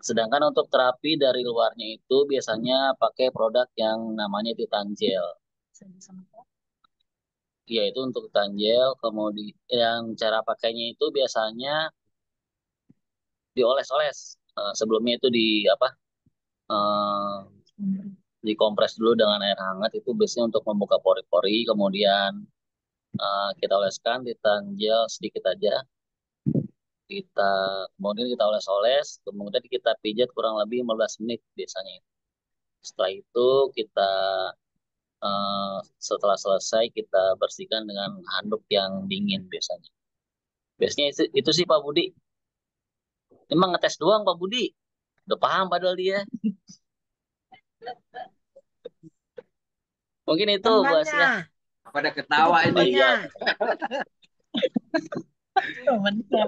Sedangkan untuk terapi dari luarnya itu biasanya pakai produk yang namanya Titangel. Yaitu untuk Titangel, kemudian yang cara pakainya itu biasanya dioles-oles. Sebelumnya itu di apa? eh, dikompres dulu dengan air hangat itu biasanya untuk membuka pori-pori, kemudian kita oleskan Titangel sedikit aja. Kita kemudian kita oles-oles, kemudian kita pijat kurang lebih 15 menit biasanya. Setelah itu kita setelah selesai kita bersihkan dengan handuk yang dingin biasanya. Biasanya itu sih Pak Budi. Emang ngetes doang Pak Budi. Udah paham padahal dia. Mungkin itu Bu Asia. Temannya. Pada ketawa Itu ini. temannya. Temennya.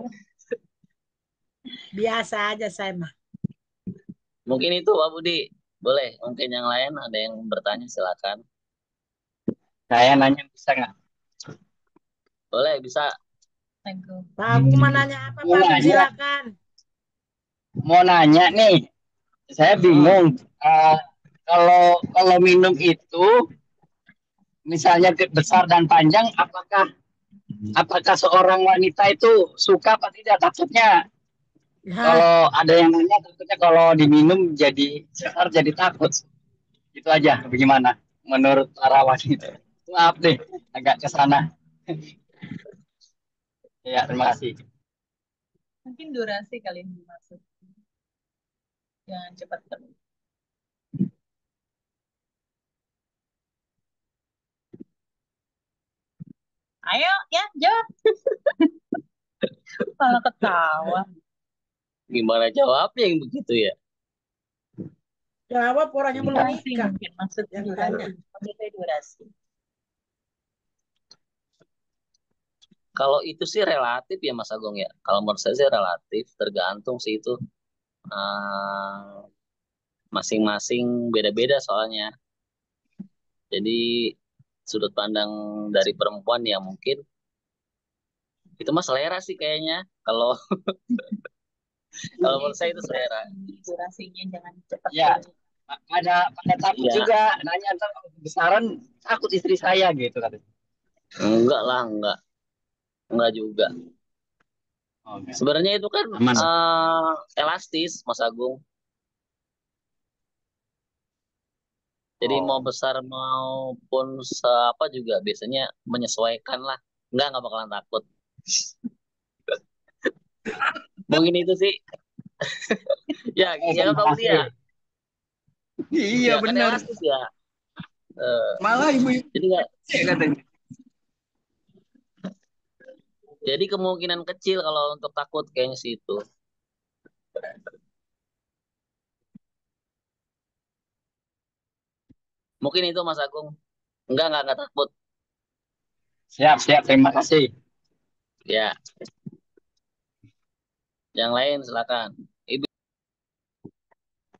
Biasa aja saya mah. Mungkin itu Pak Budi. Boleh. Mungkin yang lain ada yang bertanya silakan. Saya nanya bisa nggak? Boleh bisa. Pak Agung mau nanya apa Mau Pak Agung? nanya. Silakan. Mau nanya nih, saya bingung. Kalau minum itu, misalnya besar dan panjang, apakah seorang wanita itu suka atau tidak? Takutnya Ya, kalau ada yang nanya, takutnya kalau diminum jadi besar jadi takut. Itu aja. Bagaimana menurut para wanita? Maaf deh, agak ke sana. Ya, terima kasih. Mungkin durasi kali yang dimaksud. Jangan cepat terus. Ayo ya jawab. Malah ketawa. Gimana jawabnya yang begitu ya? jawab orang yang belum Durasi nikah. mungkin maksud Yang durasi. tanya. Maksudnya durasi. Kalau itu sih relatif ya Mas Agung ya. Kalau menurut saya sih relatif, tergantung sih itu. Masing-masing beda-beda soalnya. Jadi sudut pandang dari perempuan ya mungkin itu mah selera sih kayaknya. Kalau kalau menurut saya itu selera. Durasinya jangan cepat. Ya, ada takut Iya, juga nanya ntar kalau kebesaran takut istri saya gitu katanya. enggak lah, enggak juga. Oke. Sebenarnya itu kan Aman. elastis, Mas Agung. Jadi mau besar maupun seapa juga biasanya menyesuaikan lah. Enggak bakalan takut. Mungkin itu sih. Ya, ya kan Pak Budi ya. Iya Ya, kan benar. elastis ya. Malah ibu-ibu Jadi nggak, katanya. jadi kemungkinan kecil kalau untuk takut kayaknya sih itu. Mungkin itu Mas Agung. Enggak takut. Siap, siap. Terima kasih. Ya, yang lain silakan. Ibu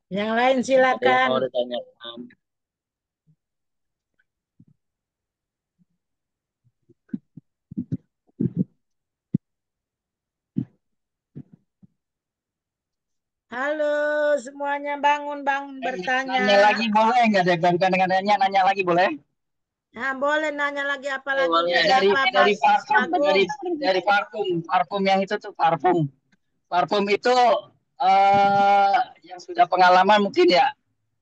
Yang lain ada yang silakan. mau ditanyakan? Halo semuanya, bangun bertanya. Nanya lagi boleh nggak? Bukan dengan nanya lagi boleh? Nah, boleh nanya lagi apa Oh, lagi nih? boleh. Ya, Ada dari apa Pak dari parfum, Agung? dari parfum, parfum yang itu tuh parfum. Parfum itu yang sudah pengalaman mungkin ya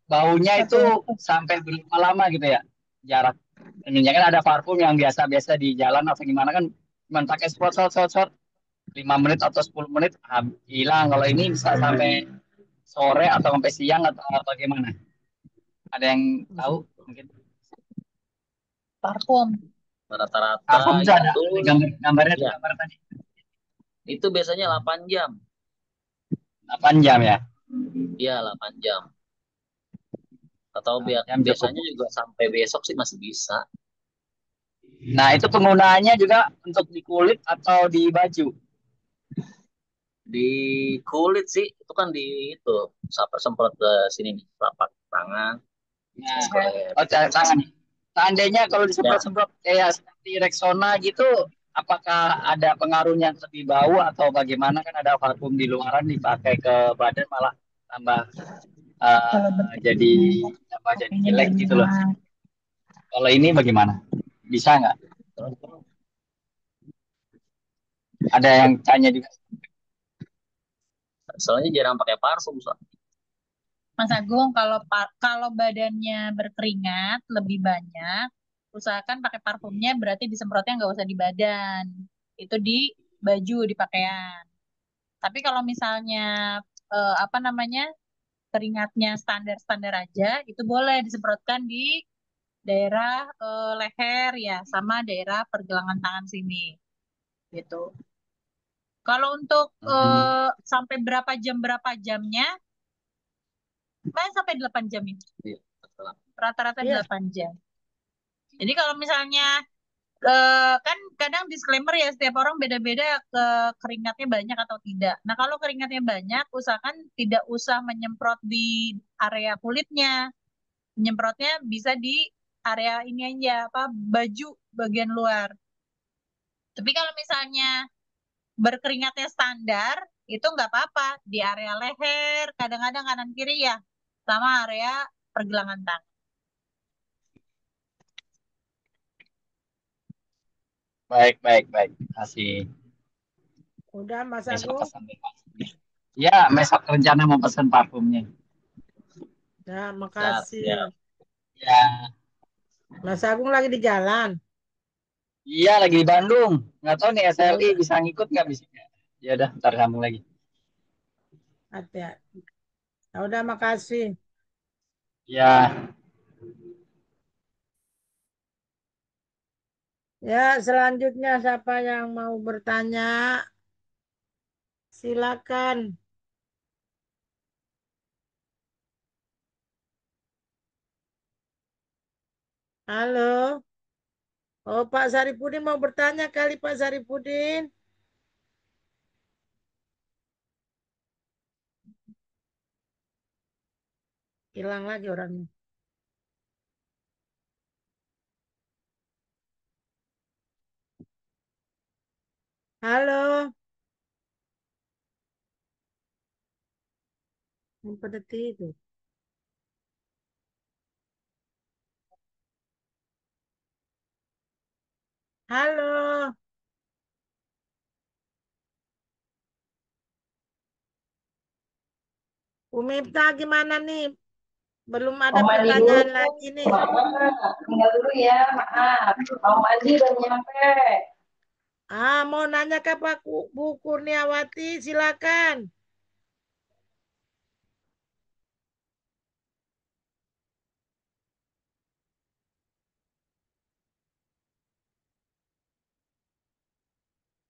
baunya itu sampai berapa lama gitu ya jarak ininya kan ada parfum yang biasa-biasa di jalan atau gimana kan cuma pakai spot 5 menit atau 10 menit hilang. Kalau ini bisa sampai sore atau sampai siang atau bagaimana? Ada yang tahu mungkin? Parfum. Rata-rata Parfum itu itu ada gambarnya tuh ya, gambar tadi itu biasanya 8 jam. 8 jam ya. Iya, 8 jam. Atau 8 jam cukup. biasanya juga sampai besok sih masih bisa. Nah, itu penggunaannya juga untuk di kulit atau di baju. Di kulit sih itu kan di itu sampai semprot ke sini nih, telapak tangan, Nah, ke leher. oh tangan. Seandainya kalau Ya, disemprot-semprot kayak seperti Rexona gitu, apakah ada pengaruhnya lebih bau atau bagaimana? Kan ada parfum di luaran dipakai ke badan malah tambah Kalau jadi apa jadi berpakainya jelek gitu loh. banyak. Kalau ini bagaimana? Bisa nggak? Ada yang tanya juga. soalnya jarang pakai parfum soalnya. Mas Agung, kalau badannya berkeringat lebih banyak, usahakan pakai parfumnya berarti disemprotnya nggak usah di badan. Itu di baju, di pakaian. Tapi kalau misalnya apa namanya keringatnya standar-standar aja, itu boleh disemprotkan di daerah leher ya, sama daerah pergelangan tangan sini, gitu. Kalau untuk Hmm, sampai berapa jamnya, paling sampai 8 jam ya. Iya, betul. Rata-rata Iya, 8 jam. Jadi kalau misalnya kan kadang disclaimer ya setiap orang beda-beda ke keringatnya banyak atau tidak. Nah kalau keringatnya banyak, usahakan tidak usah menyemprot di area kulitnya. Menyemprotnya bisa di area ini aja, apa baju bagian luar. Tapi kalau misalnya berkeringatnya standar, itu nggak apa-apa di area leher, kadang-kadang kanan kiri ya, sama area pergelangan tangan. baik, baik, baik. Kasih udah Mas besok Agung. pesan deh parfumnya. Ya, besok rencana mau pesan parfumnya. Nah, Siap, makasih. siap. Ya, Mas Agung lagi di jalan. iya lagi di Bandung. Nggak tahu nih Ya SLI udah, bisa ngikut nggak bisa? Ya udah, ntar sambung lagi. hati-hati. Ya udah, makasih. Ya, Ya, selanjutnya siapa yang mau bertanya? Silakan. Halo. Oh, Pak Saripudin mau bertanya kali Pak Saripudin. Hilang lagi orangnya. Halo. Pada tidur. Halo. Umipta gimana nih? Belum ada Mau mandi dulu, pertanyaan lagi nih. maaf. Tinggal dulu ya, maaf. Mau mandi baru nyampe. Mau nanya ke Pak Bu Kurniawati, silakan.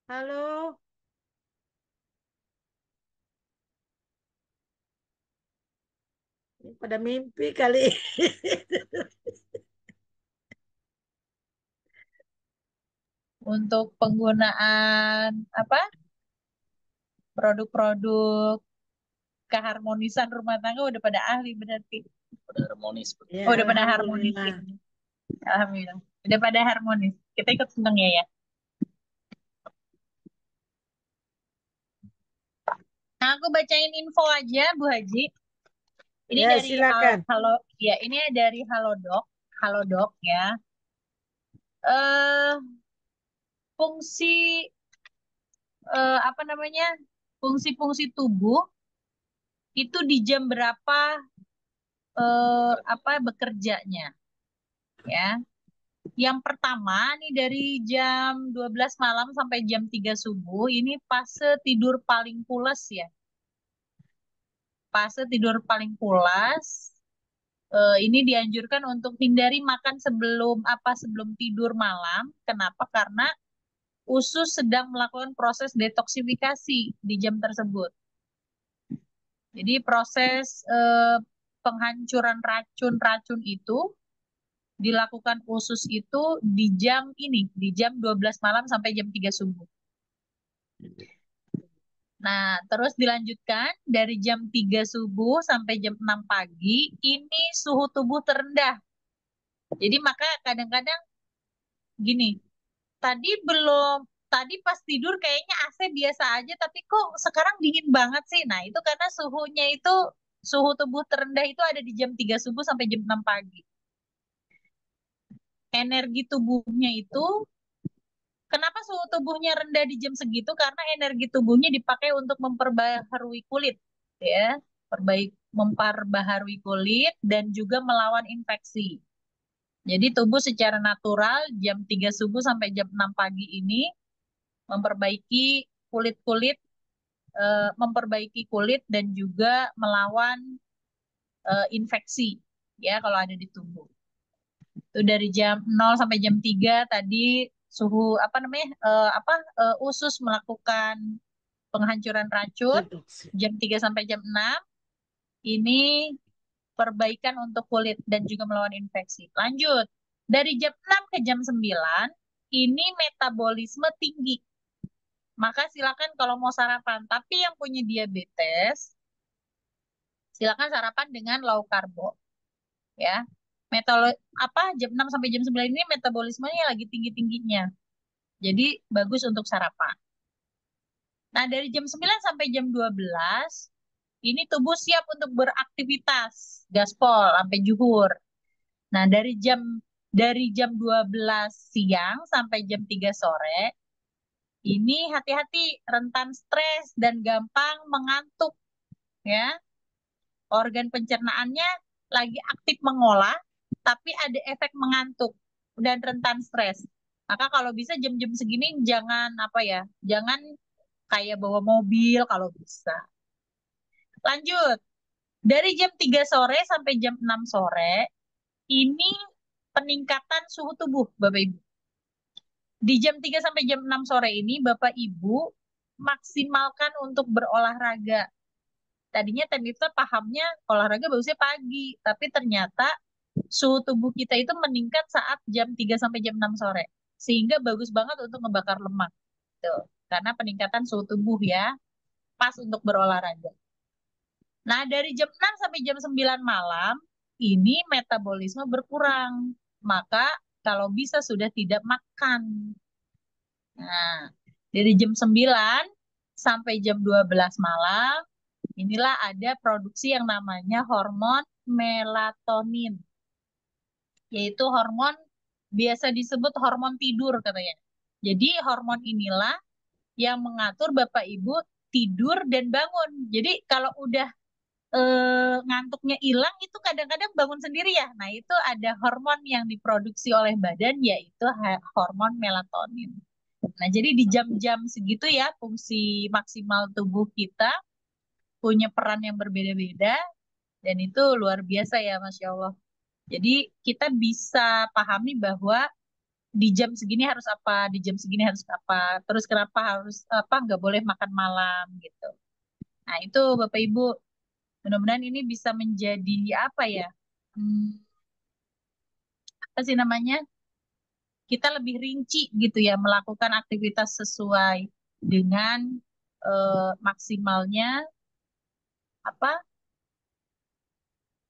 Halo. Pada mimpi kali. untuk penggunaan apa produk-produk keharmonisan rumah tangga udah pada ahli berarti. Udah harmonis. Ya, Oh, udah pada harmonis. alhamdulillah. Alhamdulillah. Udah pada harmonis. Kita ikut seneng ya. Nah, aku bacain info aja, Bu Haji. Ini Ya, dari silakan. Halo, ya ini dari Halodoc, Halodoc ya. Eh fungsi apa namanya? Fungsi-fungsi tubuh itu di jam berapa apa bekerjanya, ya. Yang pertama nih dari jam 12 malam sampai jam 3 subuh ini fase tidur paling pulas ya. Fase tidur paling pulas. Ini dianjurkan untuk hindari makan sebelum tidur malam. Kenapa? Karena usus sedang melakukan proses detoksifikasi di jam tersebut. Jadi proses penghancuran racun-racun itu dilakukan usus itu di jam ini, di jam 12 malam sampai jam 3 subuh. Nah, terus dilanjutkan dari jam 3 subuh sampai jam 6 pagi, ini suhu tubuh terendah. Jadi maka kadang-kadang gini, tadi pas tidur kayaknya AC biasa aja, tapi kok sekarang dingin banget sih. Nah, itu karena suhu tubuh terendah itu ada di jam 3 subuh sampai jam 6 pagi. Energi tubuhnya itu Kenapa suhu tubuhnya rendah di jam segitu? Karena energi tubuhnya dipakai untuk memperbaharui kulit, ya, memperbaharui kulit dan juga melawan infeksi. Jadi tubuh secara natural jam 3 subuh sampai jam 6 pagi ini memperbaiki kulit-kulit, memperbaiki kulit dan juga melawan infeksi, ya, kalau ada di tubuh. Itu dari jam 0 sampai jam 3 tadi suhu apa namanya usus melakukan penghancuran racun. Jam 3 sampai jam 6 ini perbaikan untuk kulit dan juga melawan infeksi. Lanjut. Dari jam 6 ke jam 9 ini metabolisme tinggi. Maka silakan kalau mau sarapan, tapi yang punya diabetes silakan sarapan dengan low karbo, ya. Jam 6 sampai jam 9 ini metabolismenya lagi tinggi-tingginya. Jadi bagus untuk sarapan. Nah, dari jam 9 sampai jam 12 ini tubuh siap untuk beraktivitas, gaspol sampai zuhur. Nah, dari jam 12 siang sampai jam 3 sore ini hati-hati rentan stres dan gampang mengantuk, ya. Organ pencernaannya lagi aktif mengolah, tapi ada efek mengantuk dan rentan stres. Maka kalau bisa jam-jam segini jangan kayak bawa mobil kalau bisa. Lanjut, dari jam 3 sore sampai jam 6 sore, ini peningkatan suhu tubuh, Bapak Ibu. Di jam 3 sampai jam 6 sore ini, Bapak Ibu maksimalkan untuk berolahraga. Tadinya kita pahamnya olahraga bagusnya pagi, tapi ternyata suhu tubuh kita itu meningkat saat jam 3 sampai jam 6 sore. Sehingga bagus banget untuk ngebakar lemak. Tuh. Karena peningkatan suhu tubuh ya, pas untuk berolahraga. Nah, dari jam 6 sampai jam 9 malam, ini metabolisme berkurang. Maka kalau bisa sudah tidak makan. Nah, dari jam 9 sampai jam 12 malam, inilah ada produksi yang namanya hormon melatonin. Yaitu hormon biasa disebut hormon tidur katanya. Jadi hormon inilah yang mengatur Bapak Ibu tidur dan bangun. Jadi kalau udah ngantuknya hilang itu kadang-kadang bangun sendiri ya. Nah, itu ada hormon yang diproduksi oleh badan yaitu hormon melatonin. Nah, jadi di jam-jam segitu ya fungsi maksimal tubuh kita punya peran yang berbeda-beda dan itu luar biasa ya, Masya Allah. Jadi kita bisa pahami bahwa di jam segini harus apa, di jam segini harus apa, terus kenapa harus apa nggak boleh makan malam gitu. Nah, itu Bapak Ibu, mudah-mudahan ini bisa menjadi apa ya? Apa sih namanya? kita lebih rinci gitu ya melakukan aktivitas sesuai dengan maksimalnya apa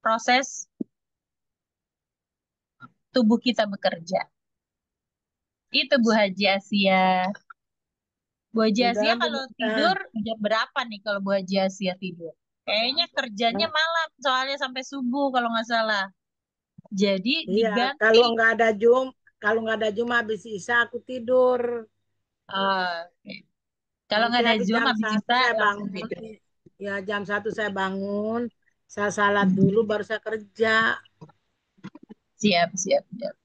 proses tubuh kita bekerja. Itu Bu Haji Asia. Bu Haji Udah, Asia Bu kalau Mita. tidur jam berapa nih kalau Bu Haji Asia tidur? Kayaknya kerjanya Nah, malam soalnya sampai subuh kalau nggak salah. Jadi iya, diganti. kalau nggak ada Zoom habis Isya aku tidur. Oke. Kalau Nanti nggak ada habis Zoom jam habis satu bisa saya langsung bangun. tidur. Ya, jam 1 saya bangun. Saya salat dulu baru saya kerja. Siap, siap, siap.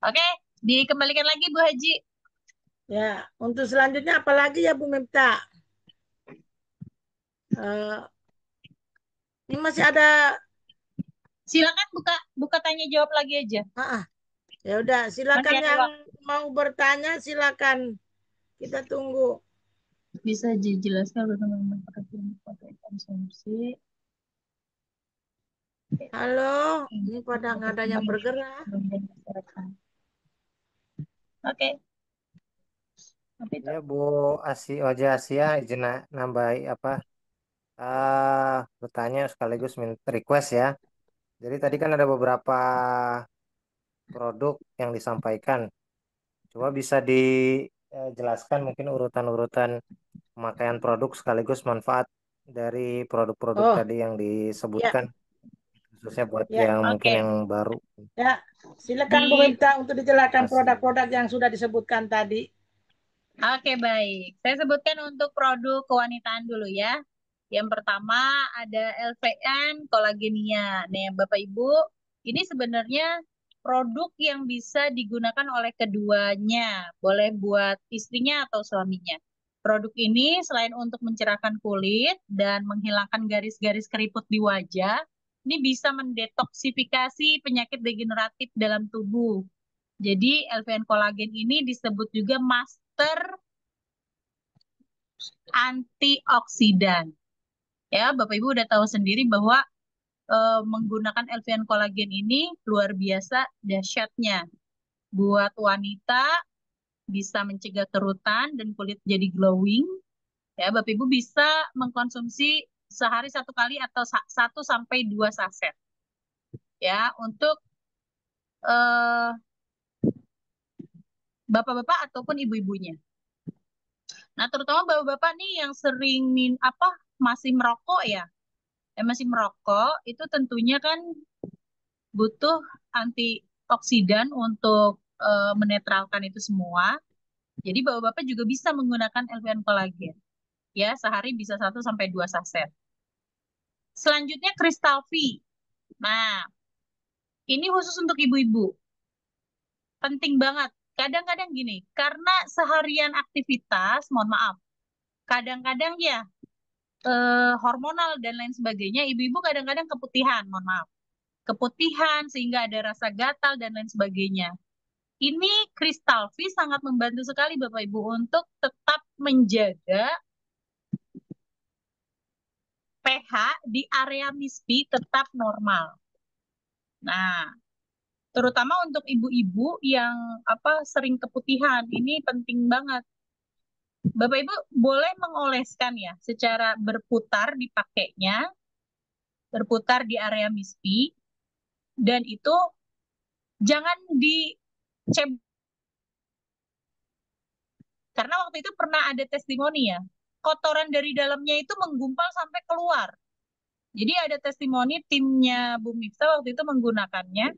Oke, dikembalikan lagi Bu Haji. Ya, untuk selanjutnya apa lagi ya Bu Mifta? Eh, ini masih ada. Silakan buka buka tanya jawab lagi aja. Ah, ya udah, Masih silakan ada yang waktu. mau bertanya, silakan. Kita tunggu. Bisa dijelaskan teman-teman pakai konsumsi. Halo, ini pada nggak ada yang bergerak. Oke. Tapi Ya Bu Wajah Asia izin nambah apa bertanya sekaligus minta request ya. Jadi tadi kan ada beberapa produk yang disampaikan. Coba bisa dijelaskan mungkin urutan-urutan pemakaian produk sekaligus manfaat dari produk-produk Oh, tadi yang ya, disebutkan, khususnya buat ya. yang mungkin oke. yang baru. Ya, silakan Bu Di Mifta untuk dijelaskan Kasih. produk-produk yang sudah disebutkan tadi. Oke, baik. Saya sebutkan untuk produk kewanitaan dulu ya. Yang pertama ada LVN kolagenia. Nih, Bapak Ibu, ini sebenarnya produk yang bisa digunakan oleh keduanya. Boleh buat istrinya atau suaminya. Produk ini selain untuk mencerahkan kulit dan menghilangkan garis-garis keriput di wajah, ini bisa mendetoksifikasi penyakit degeneratif dalam tubuh. Jadi LVN kolagen ini disebut juga master antioksidan. Ya, Bapak Ibu udah tahu sendiri bahwa menggunakan LVN kolagen ini luar biasa dahsyatnya. Buat wanita bisa mencegah kerutan dan kulit jadi glowing. Ya, Bapak Ibu bisa mengkonsumsi sehari 1 kali atau 1 sampai 2 saset. Ya, untuk eh, bapak-bapak ataupun ibu-ibunya. Nah, terutama bapak-bapak nih yang sering masih merokok ya. Masih merokok itu tentunya kan butuh antioksidan untuk menetralkan itu semua. Jadi bapak-bapak juga bisa menggunakan LVN kolagen. Ya, sehari bisa 1 sampai 2 saset. Selanjutnya Crystal V. Nah, ini khusus untuk ibu-ibu. Penting banget. Kadang-kadang gini, karena seharian aktivitas, mohon maaf, kadang-kadang ya hormonal dan lain sebagainya, ibu-ibu kadang-kadang keputihan, mohon maaf. Keputihan sehingga ada rasa gatal dan lain sebagainya. Ini Crystal V sangat membantu sekali Bapak Ibu untuk tetap menjaga pH di area MISPI tetap normal. Nah, terutama untuk ibu-ibu yang sering keputihan, ini penting banget. Bapak Ibu boleh mengoleskan ya secara berputar dipakainya, berputar di area MISPI, dan itu jangan dicebok. Karena waktu itu pernah ada testimoni ya, kotoran dari dalamnya itu menggumpal sampai keluar. Jadi ada testimoni timnya Bu Mifta waktu itu menggunakannya.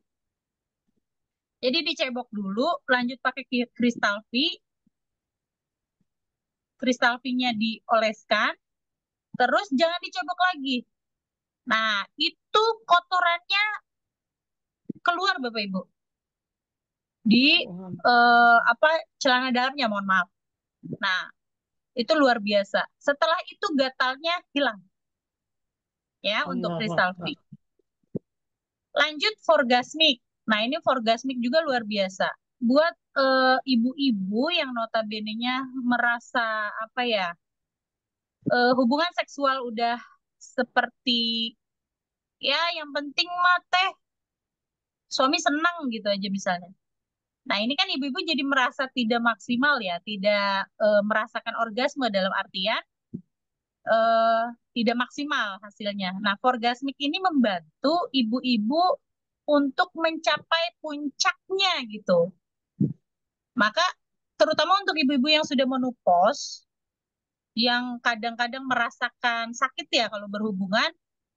Jadi dicebok dulu, lanjut pakai kristal V. Kristal V-nya dioleskan, terus jangan dicebok lagi. Nah, itu kotorannya keluar Bapak Ibu. Di celana dalamnya, mohon maaf. Nah, itu luar biasa. Setelah itu gatalnya hilang. Ya, untuk kristal V. Lanjut Forgasmic. Nah, ini Forgasmic juga luar biasa. Buat ibu-ibu yang notabene-nya merasa hubungan seksual udah seperti ya yang penting mah teh suami senang gitu aja misalnya. Nah, ini kan ibu-ibu jadi merasa tidak maksimal ya, tidak merasakan orgasme dalam artian eh, tidak maksimal hasilnya. Nah, Forgasmic ini membantu ibu-ibu untuk mencapai puncaknya gitu. Maka terutama untuk ibu-ibu yang sudah menopause, yang kadang-kadang merasakan sakit ya kalau berhubungan,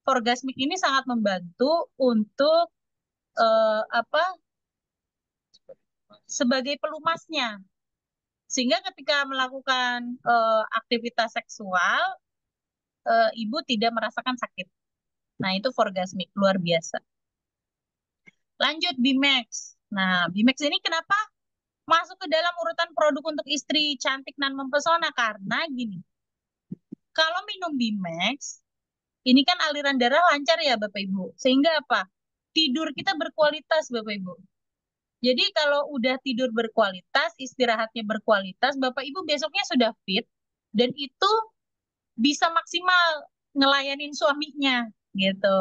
Forgasmic ini sangat membantu untuk apa sebagai pelumasnya. Sehingga ketika melakukan aktivitas seksual, ibu tidak merasakan sakit. Nah, itu Forgasmic, luar biasa. Lanjut Bimax. Nah, Bimax ini kenapa masuk ke dalam urutan produk untuk istri cantik dan mempesona? Karena gini, kalau minum Bimax, ini kan aliran darah lancar ya Bapak Ibu. Sehingga apa? Tidur kita berkualitas Bapak Ibu. Jadi kalau udah tidur berkualitas, istirahatnya berkualitas, Bapak Ibu besoknya sudah fit, dan itu bisa maksimal ngelayanin suaminya gitu.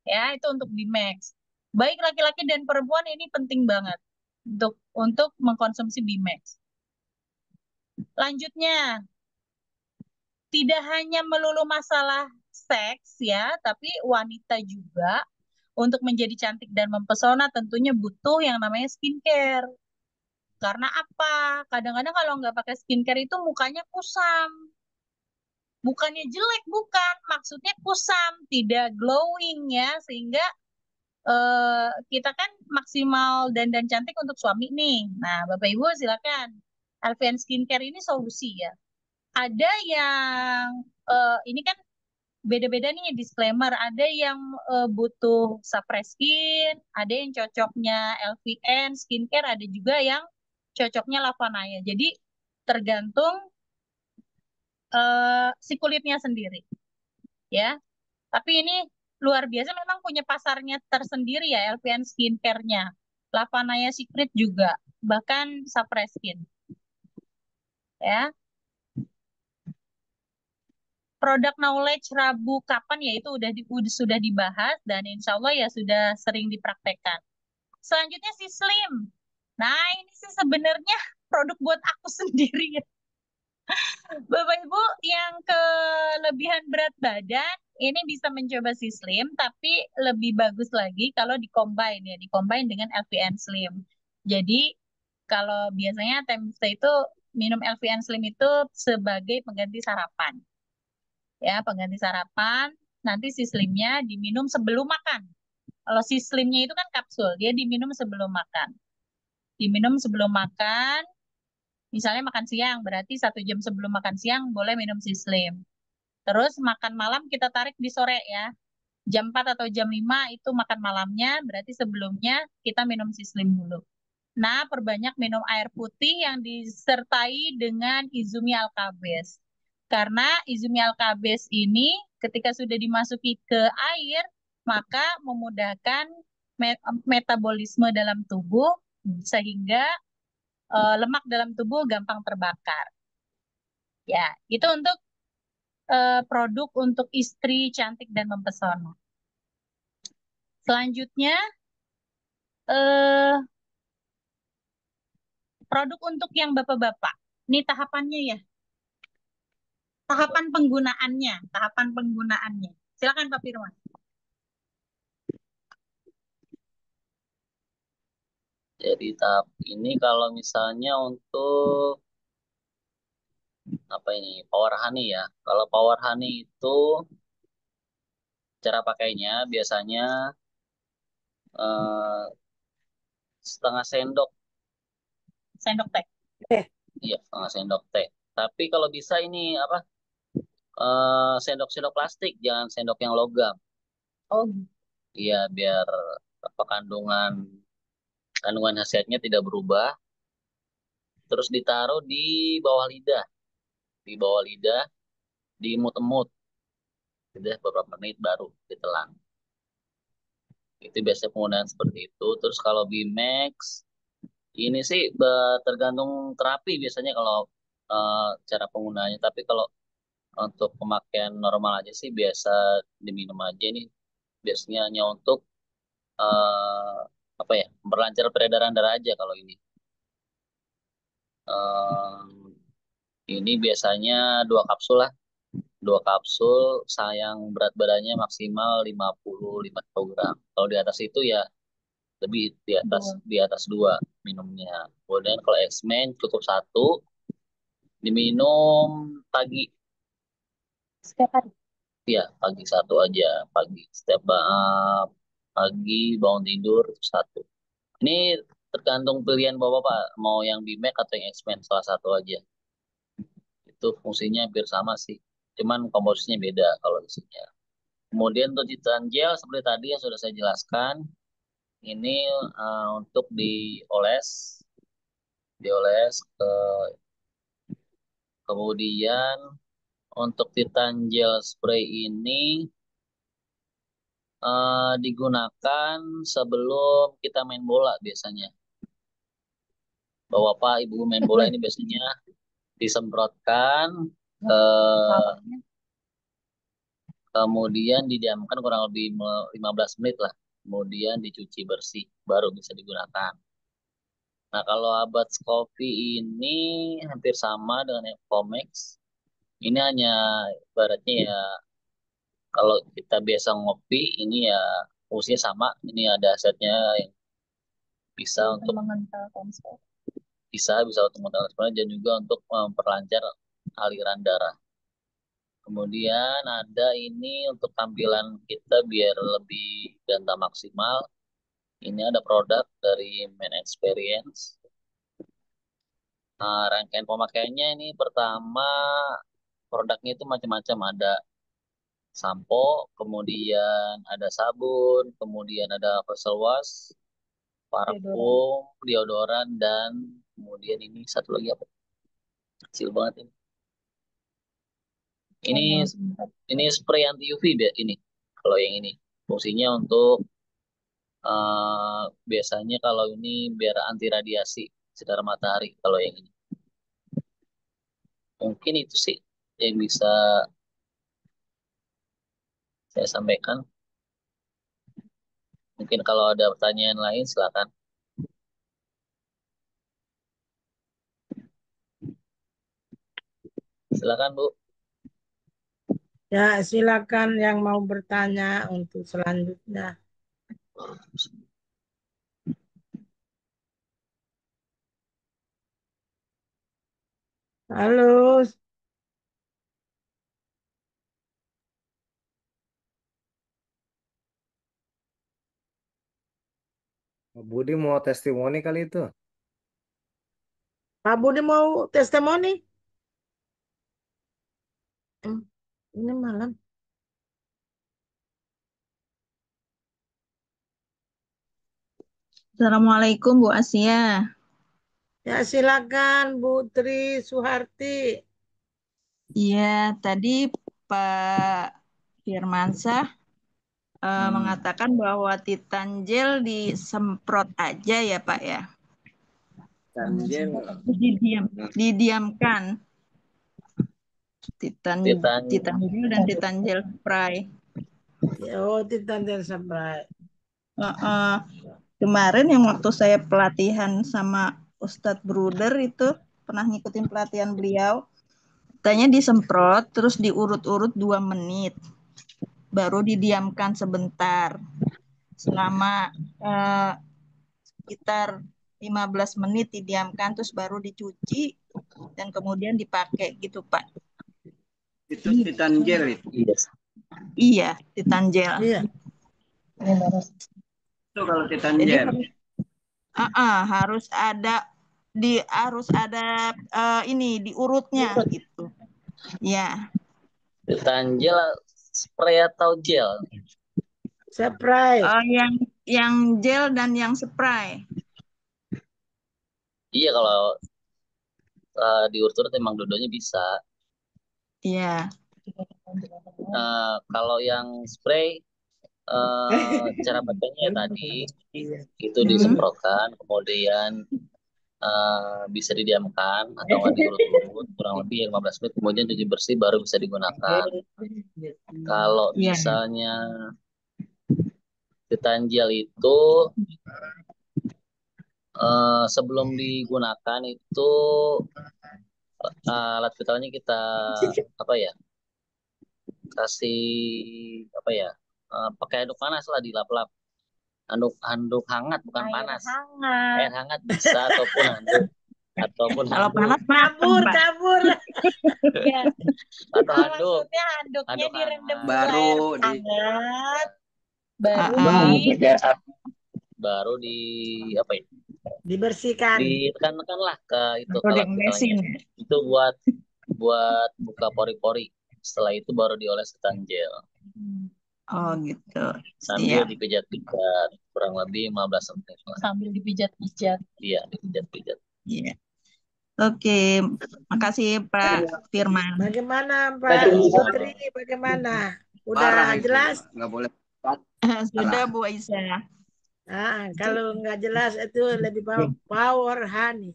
Ya, itu untuk Bimax. Baik laki-laki dan perempuan ini penting banget untuk mengkonsumsi Bimax. Lanjutnya, tidak hanya melulu masalah seks ya, tapi wanita juga untuk menjadi cantik dan mempesona tentunya butuh yang namanya skincare. Karena apa? Kadang-kadang kalau nggak pakai skincare itu mukanya kusam. Bukannya jelek, bukan. Maksudnya kusam, tidak glowing ya. Sehingga kita kan maksimal dan cantik untuk suami nih. Nah, Bapak Ibu silakan. Alfian Skincare ini solusi ya. Ada yang ini kan beda-beda nih disclaimer. Ada yang butuh suppress skin, ada yang cocoknya LVN Skincare, ada juga yang cocoknya Lavanaya. Jadi tergantung si kulitnya sendiri ya. Tapi ini luar biasa memang punya pasarnya tersendiri ya LVN Skincare-nya. Lavanaya Secret juga, bahkan Suppress Skin ya. Produk knowledge Rabu kapan ya itu sudah dibahas dan insya Allah ya sudah sering dipraktekkan. Selanjutnya si Slim. Nah ini sih sebenarnya produk buat aku sendiri ya. Bapak Ibu yang kelebihan berat badan ini bisa mencoba si Slim, tapi lebih bagus lagi kalau dikombin ya, dikombin dengan LVN Slim. Jadi kalau biasanya Temsta itu minum LVN Slim itu sebagai pengganti sarapan. Ya, pengganti sarapan, nanti si Slimnya diminum sebelum makan. Kalau si Slimnya itu kan kapsul, dia diminum sebelum makan. Diminum sebelum makan, misalnya makan siang, berarti 1 jam sebelum makan siang boleh minum si Slim. Terus makan malam kita tarik di sore ya. Jam 4 atau jam 5 itu makan malamnya, berarti sebelumnya kita minum si Slim dulu. Nah, perbanyak minum air putih yang disertai dengan Izumi Alkabes. Karena Izumi Alkabes ini ketika sudah dimasuki ke air, maka memudahkan metabolisme dalam tubuh sehingga lemak dalam tubuh gampang terbakar. Ya, itu untuk produk untuk istri cantik dan mempesona. Selanjutnya, eh, produk untuk yang bapak-bapak. Ini tahapannya ya, tahapan penggunaannya. Silakan Pak Firman. Jadi tahap ini kalau misalnya untuk apa ini Power Honey ya. Kalau Power Honey itu cara pakainya biasanya eh, setengah sendok, Sendok teh. iya setengah sendok teh. Tapi kalau bisa ini apa sendok-sendok plastik, jangan sendok yang logam. Oh, Iya biar apa kandungan khasiatnya tidak berubah. Terus ditaruh di bawah lidah, diemut-emut, udah beberapa menit baru ditelan. Itu biasa penggunaan seperti itu. Terus kalau Bimax, ini sih tergantung terapi biasanya kalau cara penggunaannya. Tapi kalau untuk pemakaian normal aja sih biasa diminum aja nih. Biasanya hanya untuk eh, apa ya, memperlancar peredaran darah aja kalau ini. Em, ini biasanya 2 kapsul lah, 2 kapsul, sayang berat badannya maksimal 55 gram. Kalau di atas itu ya lebih, di atas 2 minumnya. Kemudian kalau X-Men cukup 1, diminum pagi. Setiap hari. Ya, pagi 1 aja, pagi. Setiap pagi bangun tidur 1. Ini tergantung pilihan Bapak, mau yang Bimek atau yang X-Men, salah satu aja. Itu fungsinya hampir sama sih. Cuman komposisinya beda kalau isinya. Kemudian untuk Titan Gel seperti tadi yang sudah saya jelaskan, ini untuk dioles ke, kemudian untuk Titan Gel Spray ini digunakan sebelum kita main bola biasanya. Bapak Ibu main bola ini biasanya disemprotkan, kemudian didiamkan kurang lebih 15 menit lah. Kemudian dicuci bersih, baru bisa digunakan. Nah, kalau Abad Coffee ini hampir sama dengan Comex. Ini hanya ibaratnya ya, kalau kita biasa ngopi, ini ya fungsinya sama. Ini ada asetnya yang bisa untuk Mengental konsep. bisa untuk mentransfer dan juga untuk memperlancar aliran darah. Kemudian ada ini untuk tampilan kita biar lebih ganteng maksimal. Ini ada produk dari Man Experience. Nah, rangkaian pemakaiannya ini pertama, produknya itu macam-macam, ada sampo, kemudian ada sabun, kemudian ada facial wash, parfum, deodoran, dan kemudian ini satu lagi apa? Kecil banget ini. Ini spray anti UV ini. Kalau yang ini fungsinya untuk biasanya kalau ini biar anti radiasi sinar matahari. Kalau yang ini mungkin itu sih yang bisa saya sampaikan. Mungkin kalau ada pertanyaan lain silakan. Silakan Bu. Ya, silakan yang mau bertanya untuk selanjutnya. Halo, Budi mau testimoni kali itu. Pak Budi mau testimoni? Ini malam. Assalamualaikum Bu Asia. Ya, silakan Bu Tri Suharti. Iya, tadi Pak Firmansyah mengatakan bahwa Titan Gel disemprot aja ya Pak ya. Tanjel. Didiamkan. Titan Gel dan Titan Gel Spray. Oh, Titan Gel Spray. Kemarin yang waktu saya pelatihan sama Ustadz Bruder itu pernah ngikutin pelatihan beliau, katanya disemprot terus diurut-urut 2 menit, baru didiamkan sebentar selama sekitar 15 menit didiamkan, terus baru dicuci dan kemudian dipakai gitu Pak. Itu Titan Gel itu. Iya, Titan Gel. Iya. Itu kalau Titan Jadi Gel. harus ada ini diurutnya gitu. Ya. Titan Gel spray atau gel? Spray. Yang gel dan yang spray. Iya, kalau diurut-urut emang dua-duanya bisa. Iya. Kalau yang spray, cara pakainya tadi itu disemprotkan, kemudian bisa didiamkan atau nggak diurut-urut kurang lebih 15 menit, kemudian cuci bersih baru bisa digunakan. Kalau misalnya Titan Gel itu Sebelum digunakan itu alat vitalnya kita apa ya, kasih apa ya, pakai handuk panas lah, dilap-lap. Handuk handuk hangat, bukan Air panas. hangat. Air hangat bisa, ataupun handuk Kalau panas handuk mateng, Kabur, Pak. kabur. Ya. atau Oh, handuk maksudnya handuknya handuk direndam hangat. dulu air Baru di hangat, baru Ah, baru di apa ya, Dibersihkan. ditekan-tekan lah ke itu, baru ke alat diembesin. vitalnya. Itu buat buat buka pori-pori. Setelah itu baru dioles ke gel Oh gitu. sambil Siap. dipijat-pijat kurang lebih 15 menit lah. sambil dipijat-pijat. Iya, dipijat-pijat. Iya. Oke, makasih Pak Firman. Bagaimana Pak Putri? Bagaimana? parah Udah itu, jelas? nggak boleh Sudah parah. Bu Aisyah. Ah, kalau nggak jelas itu lebih power honey.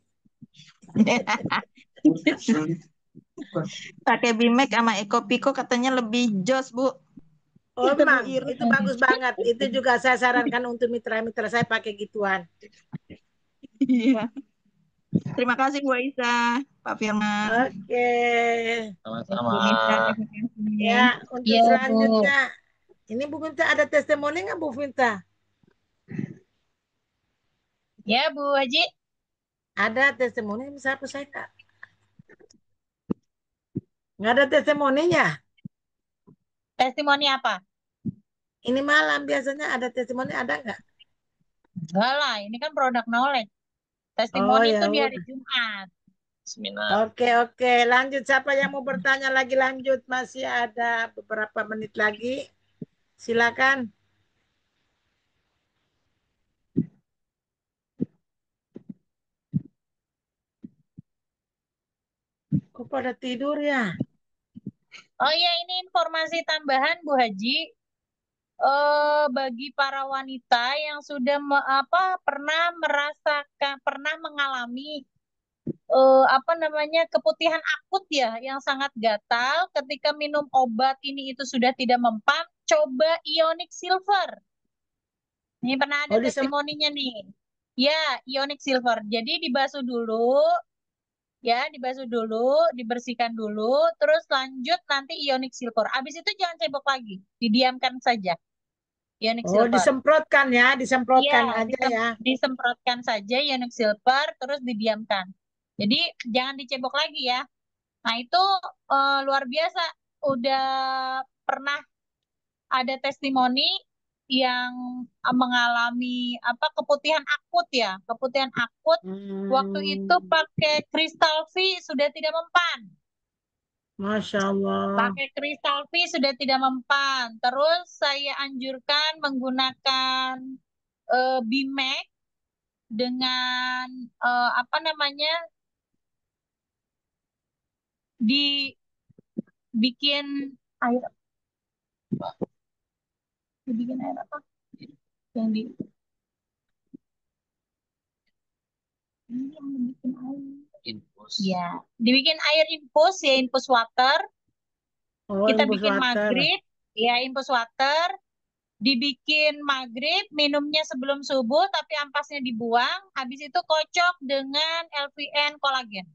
Pakai Bimek sama Eko Piko katanya lebih jos, Bu. Oh, Kata Bu memang Ira. itu bagus banget. Itu juga saya sarankan untuk mitra-mitra saya pakai gituan. Iya. Terima kasih Bu Aisyah, Pak Firman. Oke. Sama-sama. Bu Mita, terima kasih. Ya, untuk Iya, Bu. selanjutnya ini Bu Minta ada testimoni nggak Bu Minta? Ya, Bu Haji. Ada testimoni siapa saya nggak? Nggak ada testimoninya. Testimoni apa? Ini malam biasanya ada testimoni, ada nggak? Enggak lah, ini kan produk knowledge. Oh Testimoni itu ya di hari udah. Jumat. Seminar. Oke, lanjut. Siapa yang mau bertanya lagi lanjut? Masih ada beberapa menit lagi. Silakan. Kok pada tidur ya? Oh iya, ini informasi tambahan Bu Haji. Bagi para wanita yang sudah pernah merasakan, pernah mengalami apa namanya, keputihan akut ya, yang sangat gatal ketika minum obat ini itu sudah tidak mempan, coba Ionic Silver. Ini pernah ada Oh, testimoninya nih. Ya, Ionic Silver. Jadi dibasuh dulu, ya, dibasuh dulu, dibersihkan dulu, terus lanjut nanti Ionic Silver. Habis itu jangan cebok lagi, didiamkan saja. Ionic Oh, Silver. disemprotkan ya, disemprotkan Iya, aja ya. disemprotkan saja Ionic Silver, terus didiamkan. Jadi jangan dicebok lagi ya. Nah itu luar biasa. Udah pernah ada testimoni yang mengalami apa, keputihan akut ya, keputihan akut. Waktu itu pakai Crystal V sudah tidak mempan. Masya Allah. Pakai Crystal V sudah tidak mempan. Terus saya anjurkan menggunakan Bimek dengan apa namanya, dibikin air, dibikin air apa yang di ini yang dibikin air Infus. ya, dibikin air infus ya, infus water. Oh, Kita infus bikin water. maghrib ya, infus water, dibikin maghrib, minumnya sebelum subuh tapi ampasnya dibuang, habis itu kocok dengan LVN kolagen.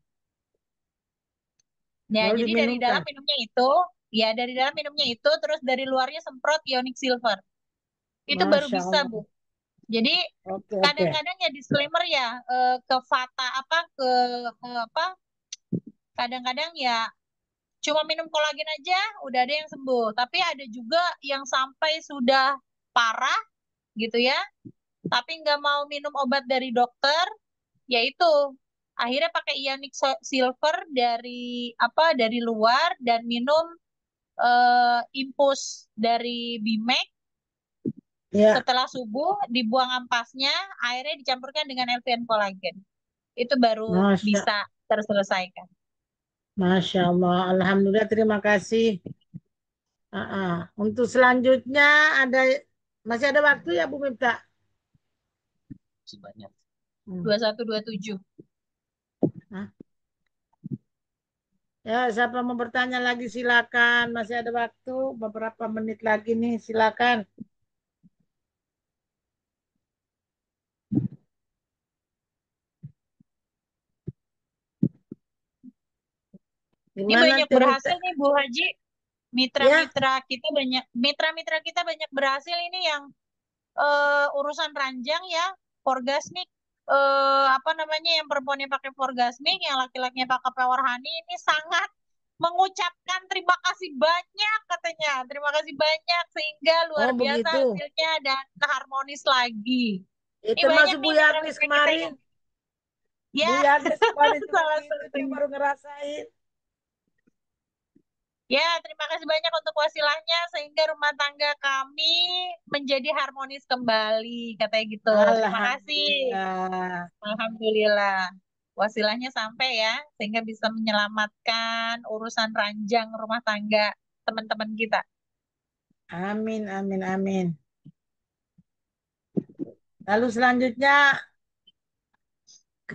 Ya, Lalu jadi dari dalam diminumkan. minumnya itu, ya dari dalam minumnya itu, terus dari luarnya semprot Ionic Silver. Itu baru Masya bisa, Allah. Bu. Jadi Oke. kadang-kadang ya disclaimer ya, ke Fata apa ke apa, kadang-kadang ya cuma minum kolagen aja udah ada yang sembuh. Tapi ada juga yang sampai sudah parah gitu ya, tapi nggak mau minum obat dari dokter, yaitu akhirnya pakai Ionic Silver dari apa, dari luar, dan minum infus dari Bimek. Ya, Setelah subuh dibuang ampasnya, airnya dicampurkan dengan LVN kolagen. Itu baru bisa terselesaikan. Masya Allah. Alhamdulillah, terima kasih. Untuk selanjutnya masih ada waktu ya Bu Mifta? Masih banyak. 2127. Ya, siapa mau bertanya lagi silakan. Masih ada waktu beberapa menit lagi nih, silakan. Ini Gimana banyak Teh berhasil Mita? nih Bu Haji. Ya, Mitra-mitra kita banyak berhasil ini yang urusan ranjang ya, orgasmik, apa namanya, yang perempuannya pakai orgasmik, yang laki-lakinya pakai power honey, ini sangat mengucapkan terima kasih banyak katanya, terima kasih banyak sehingga luar oh biasa begitu. hasilnya dan harmonis lagi. Ini banyak Termasuk Bu nih Yagnis mitra-mitra kita kemarin. yang Bu ya Yagnis kemarin juga salah begitu, dia satunya. baru ngerasain. Ya, terima kasih banyak untuk wasilahnya sehingga rumah tangga kami menjadi harmonis kembali, katanya gitu. Terima kasih. Alhamdulillah. Alhamdulillah. Wasilahnya sampai ya, sehingga bisa menyelamatkan urusan ranjang rumah tangga teman-teman kita. Amin, amin, amin. Lalu selanjutnya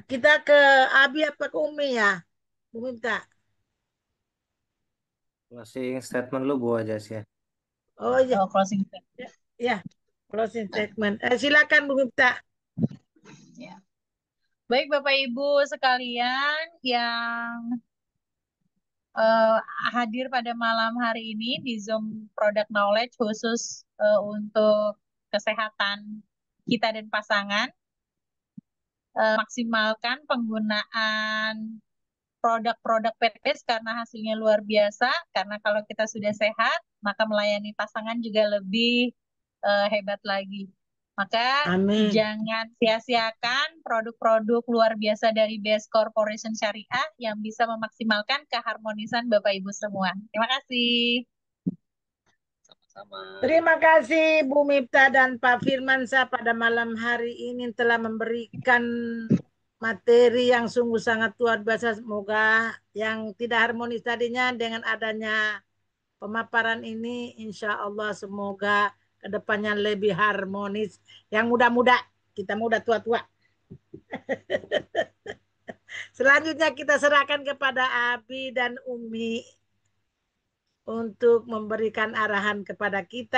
kita ke Abi apa ke Umi ya? Umi minta. Closing statement lu Bu Ajas ya. Oh iya, Oh, closing statement. ya. Closing statement. Silakan Bu Miftah. Ya. Baik Bapak Ibu sekalian yang hadir pada malam hari ini di Zoom Product Knowledge khusus untuk kesehatan kita dan pasangan. Maksimalkan penggunaan produk-produk PTS karena hasilnya luar biasa. Karena kalau kita sudah sehat, maka melayani pasangan juga lebih hebat lagi. Maka Amin. jangan sia-siakan produk-produk luar biasa dari Best Corporation Syariah yang bisa memaksimalkan keharmonisan Bapak Ibu semua. Terima kasih. Sama-sama. Terima kasih Bu Miftah dan Pak Firmansyah pada malam hari ini telah memberikan materi yang sungguh sangat luar biasa. Semoga yang tidak harmonis tadinya dengan adanya pemaparan ini, insya Allah semoga kedepannya lebih harmonis. Yang muda-muda, kita muda tua-tua. Selanjutnya kita serahkan kepada Abi dan Umi untuk memberikan arahan kepada kita.